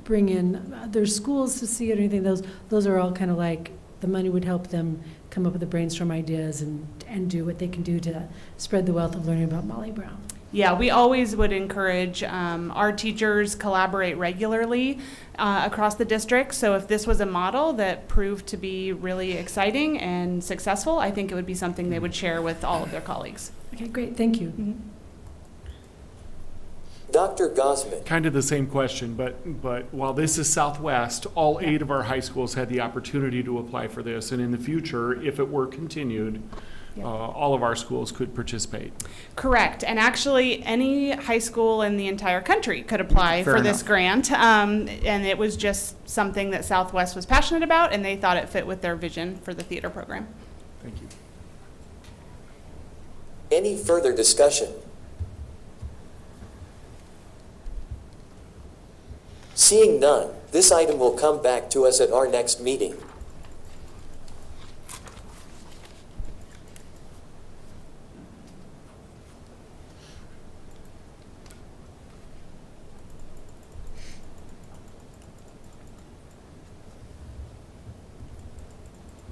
bring in other schools to see it or anything. Those are all kind of like the money would help them come up with the brainstorm ideas and do what they can do to spread the wealth of learning about Molly Brown. Yeah, we always would encourage our teachers collaborate regularly across the district. So if this was a model that proved to be really exciting and successful, I think it would be something they would share with all of their colleagues. Okay, great. Thank you. Mm-hmm. Dr. Gosman. Kind of the same question, but while this is Southwest, all 8 of our high schools had the opportunity to apply for this. And in the future, if it were continued, all of our schools could participate. Correct. And actually, any high school in the entire country could apply Fair for this enough. grant. And it was just something that Southwest was passionate about, and they thought it fit with their vision for the theater program. Thank you. Any further discussion? Seeing none, this item will come back to us at our next meeting.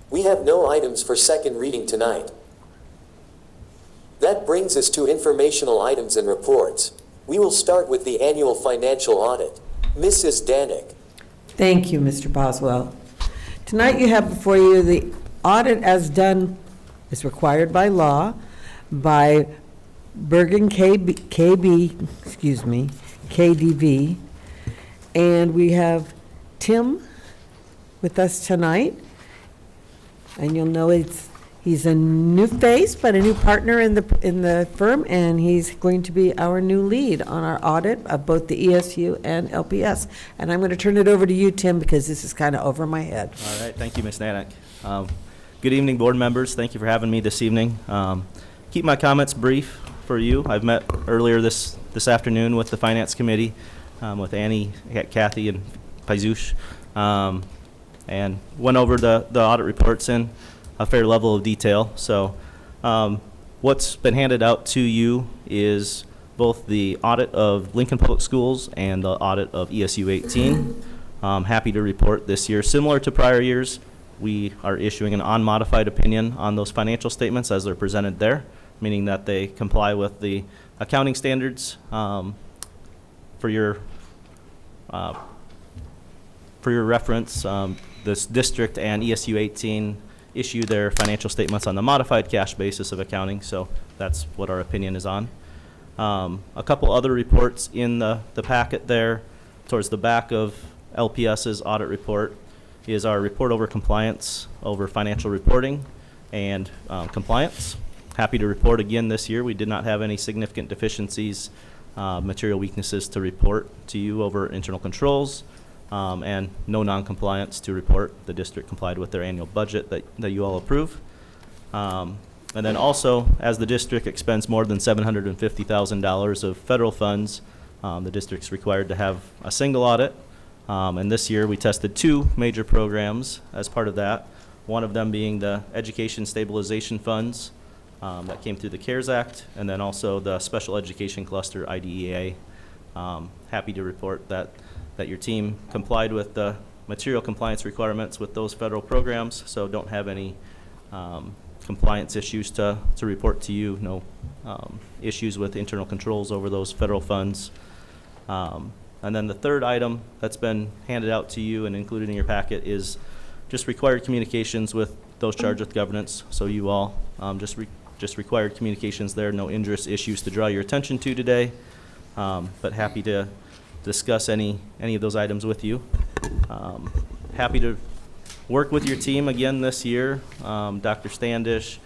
We have no items for second reading tonight. That brings us to informational items and reports. We will start with the annual financial audit. Mrs. Danek. Thank you, Mr. Boswell. Tonight you have before you the audit as done, is required by law, by Bergen KDV, and we have Tim with us tonight. And you'll know he's a new face, but a new partner in the firm, and he's going to be our new lead on our audit of both the ESU and LPS. And I'm going to turn it over to you, Tim, because this is kind of over my head. All right, thank you, Ms. Nanick. Good evening, board members. Thank you for having me this evening. Keep my comments brief for you. I've met earlier this afternoon with the Finance Committee, with Annie, Kathy, and Paizush. And went over the audit reports in a fair level of detail. So what's been handed out to you is both the audit of Lincoln Public Schools and the audit of ESU 18. Happy to report this year, similar to prior years, we are issuing an unmodified opinion on those financial statements as they're presented there, meaning that they comply with the accounting standards for your reference. This district and ESU 18 issue their financial statements on the modified cash basis of accounting, so that's what our opinion is on. A couple other reports in the packet there towards the back of LPS's audit report is our report over compliance over financial reporting and compliance. Happy to report again this year, we did not have any significant deficiencies, material weaknesses to report to you over internal controls, and no non-compliance to report. The district complied with their annual budget that you all approve. And then also, as the district expends more than $750,000 of federal funds, the district's required to have a single audit. And this year, we tested 2 major programs as part of that, one of them being the Education Stabilization Funds that came through the CARES Act, and then also the Special Education Cluster, IDEA. Happy to report that your team complied with the material compliance requirements with those federal programs, so don't have any compliance issues to report to you, no issues with internal controls over those federal funds. And then the third item that's been handed out to you and included in your packet is just required communications with those charged with governance. So you all just required communications there, no injurious issues to draw your attention to today, but happy to discuss any of those items with you. Happy to work with your team again this year. Dr. Standish,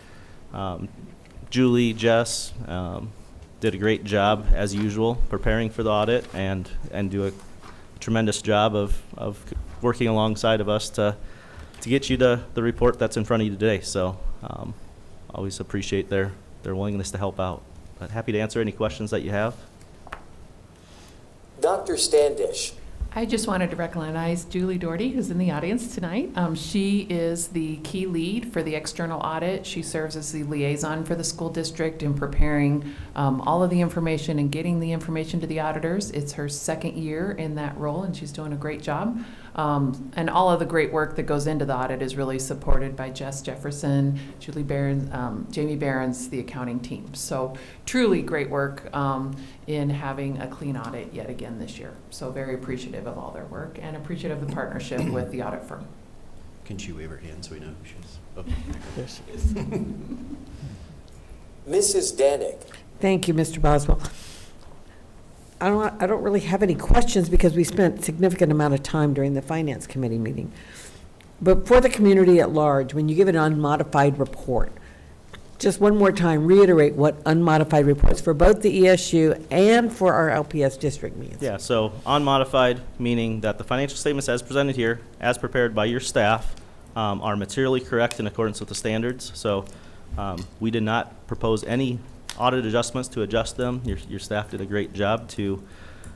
Julie, Jess did a great job as usual preparing for the audit and do a tremendous job of working alongside of us to get you the report that's in front of you today. So always appreciate their willingness to help out. But happy to answer any questions that you have. Dr. Standish. I just wanted to recognize Julie Doherty, who's in the audience tonight. She is the key lead for the external audit. She serves as the liaison for the school district in preparing all of the information and getting the information to the auditors. It's her 2nd year in that role, and she's doing a great job. And all of the great work that goes into the audit is really supported by Jess Jefferson, Julie Barons, Jamie Barons, the accounting team. So truly great work in having a clean audit yet again this year. So very appreciative of all their work and appreciative of the partnership with the audit firm. Can she wave her hand so we know who she is? Oh, there she is. Mrs. Danik. Thank you, Mr. Boswell. I don't really have any questions because we spent significant amount of time during the Finance Committee meeting. But for the community at large, when you give an unmodified report, just one more time, reiterate what unmodified reports for both the ESU and for our LPS district means. Yeah, so unmodified, meaning that the financial statements as presented here, as prepared by your staff, are materially correct in accordance with the standards. So we did not propose any audit adjustments to adjust them. Your staff did a great job to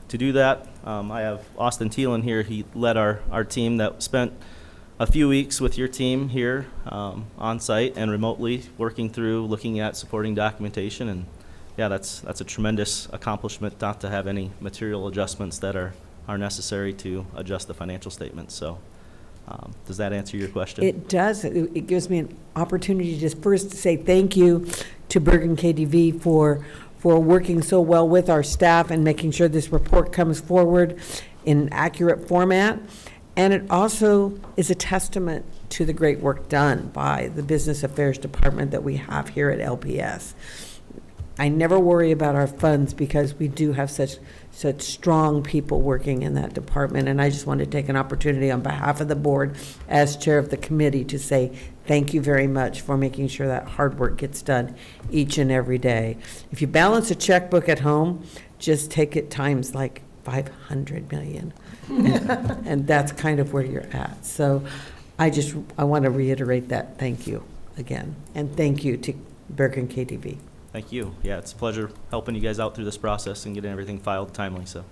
do that. I have Austin Thielen here. He led our team that spent a few weeks with your team here on site and remotely working through looking at supporting documentation. And yeah, that's a tremendous accomplishment not to have any material adjustments that are necessary to adjust the financial statements. So does that answer your question? It does. It gives me an opportunity to first say thank you to Bergen KDV for working so well with our staff and making sure this report comes forward in accurate format. And it also is a testament to the great work done by the Business Affairs Department that we have here at LPS. I never worry about our funds because we do have such strong people working in that department. And I just want to take an opportunity on behalf of the board as chair of the committee to say thank you very much for making sure that hard work gets done each and every day. If you balance a checkbook at home, just take it times like 500 million. And that's kind of where you're at. So I want to reiterate that thank you again. And thank you to Bergen KDV. Thank you. Yeah, it's a pleasure helping you guys out through this process and getting everything filed timely. So,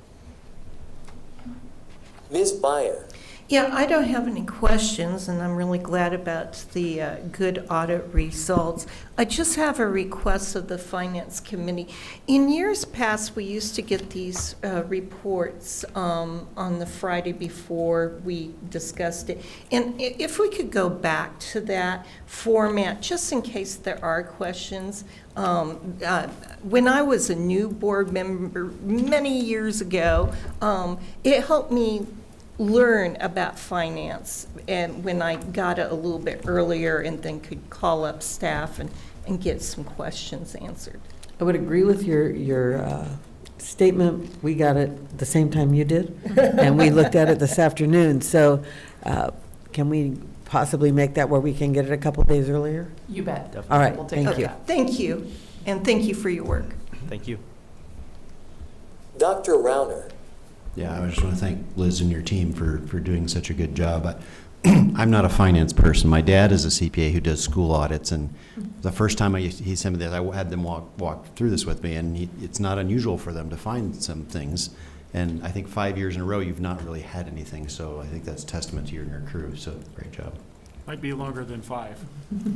Ms. Beyer. Yeah, I don't have any questions, and I'm really glad about the good audit results. I just have a request of the Finance Committee. In years past, we used to get these reports on the Friday before we discussed it. And if we could go back to that format, just in case there are questions. When I was a new board member many years ago, it helped me learn about finance, and when I got it a little bit earlier and then could call up staff and get some questions answered. I would agree with your statement. We got it the same time you did, and we looked at it this afternoon. So Can we possibly make that where we can get it a couple days earlier? You bet. All right, We'll take thank care you. of that. Thank you, and thank you for your work. Thank you. Dr. Rauner. Yeah, I just want to thank Liz and your team for doing such a good job. I'm not a finance person. My dad is a CPA who does school audits, and the first time he sent me this, I had them walk through this with me, and it's not unusual for them to find some things. And I think 5 years in a row, you've not really had anything, so I think that's testament to you and your crew, so great job. Might be longer than 5.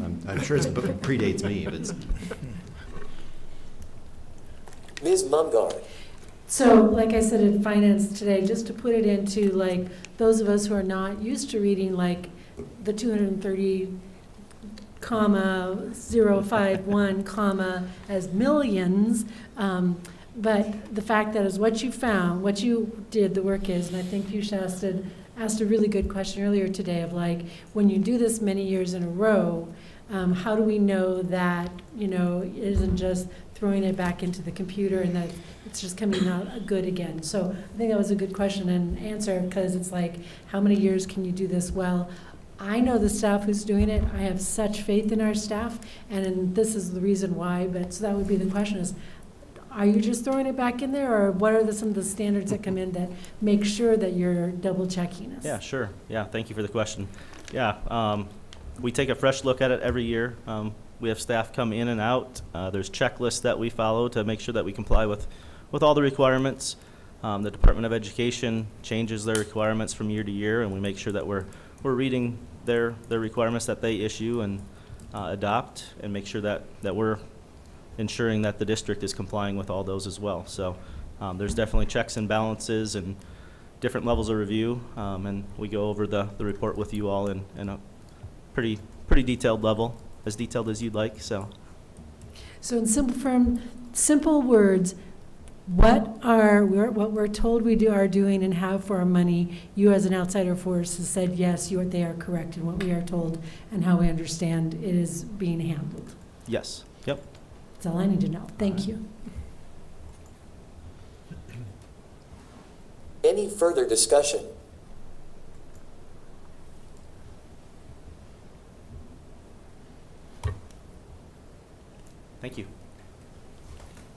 I'm sure it predates me, but it's... Ms. Mumgarde. So, like I said in finance today, just to put it into like those of us who are not used to reading like the 230 comma 051 comma as millions, but the fact that is what you found, what you did, the work is, and I think you asked a really good question earlier today of like, when you do this many years in a row, how do we know that, you know, it isn't just throwing it back into the computer and that it's just coming out good again? So I think that was a good question and answer, because it's like, how many years can you do this well? I know the staff who's doing it. I have such faith in our staff, and this is the reason why. But so that would be the question is, are you just throwing it back in there, or what are some of the standards that come in that make sure that you're double checking us? Yeah, sure. Yeah, thank you for the question. Yeah, we take a fresh look at it every year. We have staff come in and out. There's checklists that we follow to make sure that we comply with all the requirements. The Department of Education changes their requirements from year to year, and we make sure that we're reading their requirements that they issue and adopt, and make sure that we're ensuring that the district is complying with all those as well. So there's definitely checks and balances and different levels of review, and we go over the report with you all in a pretty detailed level, as detailed as you'd like. So in simple words, what we're told we are doing and have for our money, you as an outsider force has said yes, they are correct in what we are told and how we understand it is being handled. yes, yep. That's all I need to know. Thank you. Any further discussion? Thank you.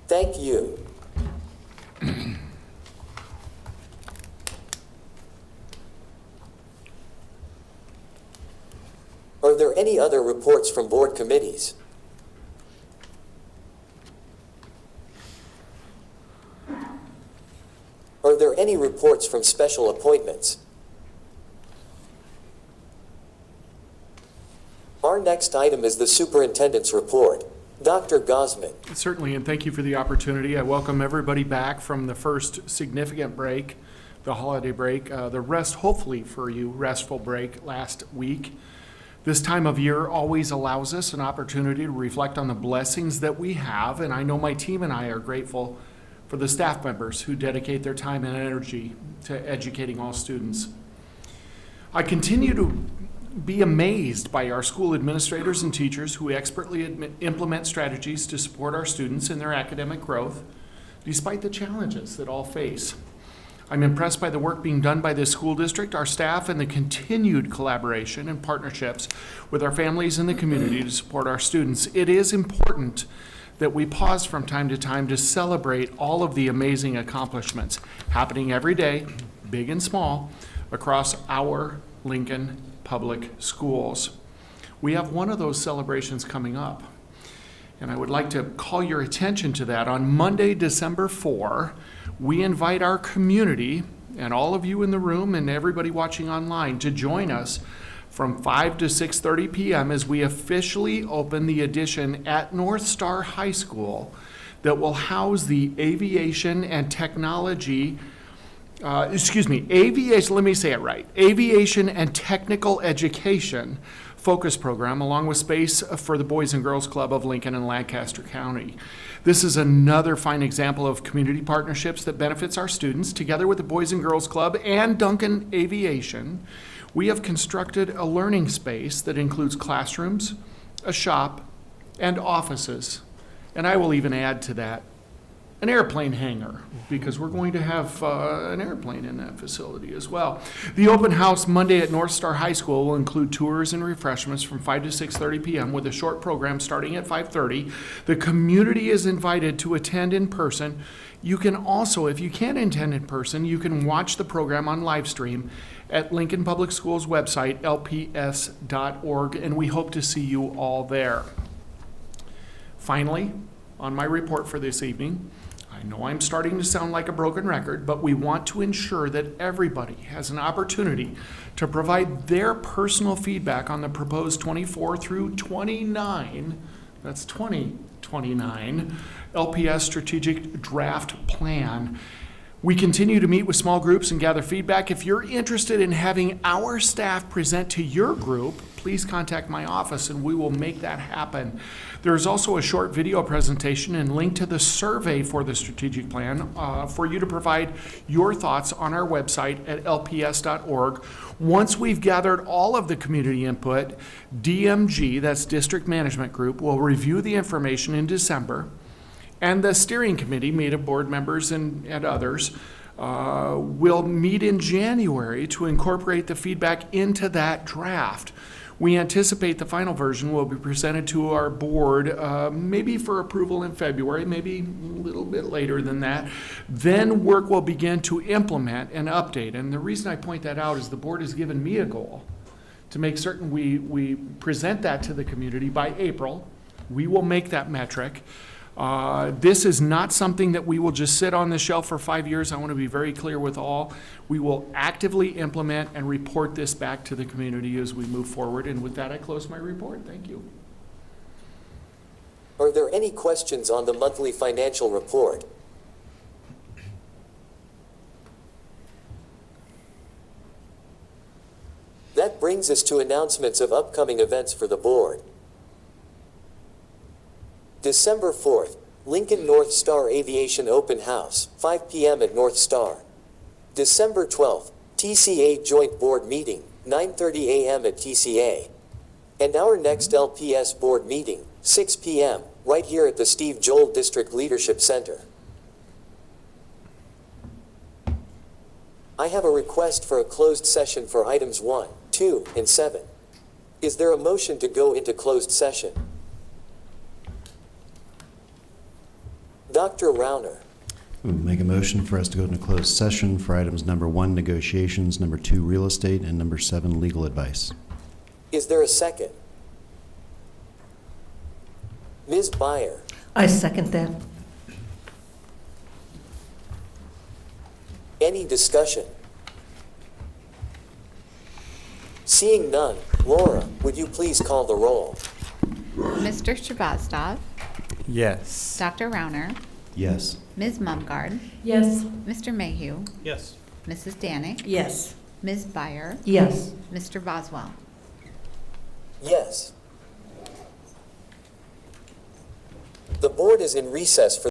Thank you. Are there any other reports from board committees? Are there any reports from special appointments? Our next item is the superintendent's report. Dr. Gosman. Certainly, and thank you for the opportunity. I welcome everybody back from the first significant break, the holiday break, the rest, hopefully for you, restful break last week. This time of year always allows us an opportunity to reflect on the blessings that we have, and I know my team and I are grateful for the staff members who dedicate their time and energy to educating all students. I continue to be amazed by our school administrators and teachers who expertly implement strategies to support our students in their academic growth, despite the challenges that all face. I'm impressed by the work being done by this school district, our staff, and the continued collaboration and partnerships with our families and the community to support our students. It is important that we pause from time to time to celebrate all of the amazing accomplishments happening every day, big and small, across our Lincoln Public Schools. We have one of those celebrations coming up, and I would like to call your attention to that. On Monday, December 4, we invite our community and all of you in the room and everybody watching online to join us from 5 to 6:30 p.m. as we officially open the addition at North Star High School that will house the Aviation and Technology Aviation and Technical Education Focus Program, along with space for the Boys and Girls Club of Lincoln and Lancaster County. This is another fine example of community partnerships that benefits our students. Together with the Boys and Girls Club and Duncan Aviation, we have constructed a learning space that includes classrooms, a shop, and offices. And I will even add to that, an airplane hangar, because we're going to have an airplane in that facility as well. The open house Monday at North Star High School will include tours and refreshments from 5 to 6:30 p.m. with a short program starting at 5:30. The community is invited to attend in person. You can also, if you can't attend in person, you can watch the program on live stream at Lincoln Public Schools website, lps.org, and we hope to see you all there. Finally, on my report for this evening, I know I'm starting to sound like a broken record, but we want to ensure that everybody has an opportunity to provide their personal feedback on the proposed 24 through 29, that's 2029, LPS Strategic Draft Plan. We continue to meet with small groups and gather feedback. If you're interested in having our staff present to your group, please contact my office and we will make that happen. There is also a short video presentation and link to the survey for the strategic plan for you to provide your thoughts on our website at lps.org. Once we've gathered all of the community input, DMG, that's District Management Group, will review the information in December. And the steering committee, made of board members and others, will meet in January to incorporate the feedback into that draft. We anticipate the final version will be presented to our board maybe for approval in February, maybe a little bit later than that. Then work will begin to implement and update. And the reason I point that out is the board has given me a goal to make certain we present that to the community by April. We will make that metric. This is not something that we will just sit on the shelf for 5 years. I want to be very clear with all. We will actively implement and report this back to the community as we move forward. And with that, I close my report. Thank you. Are there any questions on the monthly financial report? That brings us to announcements of upcoming events for the board. December 4th, Lincoln North Star Aviation Open House, 5 p.m. at North Star. December 12th, TCA Joint Board Meeting, 9:30 a.m. at TCA. And our next LPS Board Meeting, 6 p.m., right here at the Steve Joel District Leadership Center. I have a request for a closed session for items 1, 2, and 7. Is there a motion to go into closed session? Dr. Rauner. We'll make a motion for us to go into closed session for items number 1, negotiations, number 2, real estate, and number 7, legal advice. Is there a second? Ms. Byer. I second that. Any discussion? Seeing none, Laura, would you please call the roll? Mr. Shrivastov, Yes. Dr. Rauner, Yes. Ms. Mumgarde, Yes. Mr. Mayhew, Yes. Mrs. Danik, Yes. Ms. Byer, Yes. Mr. Boswell. Yes. The board is in recess for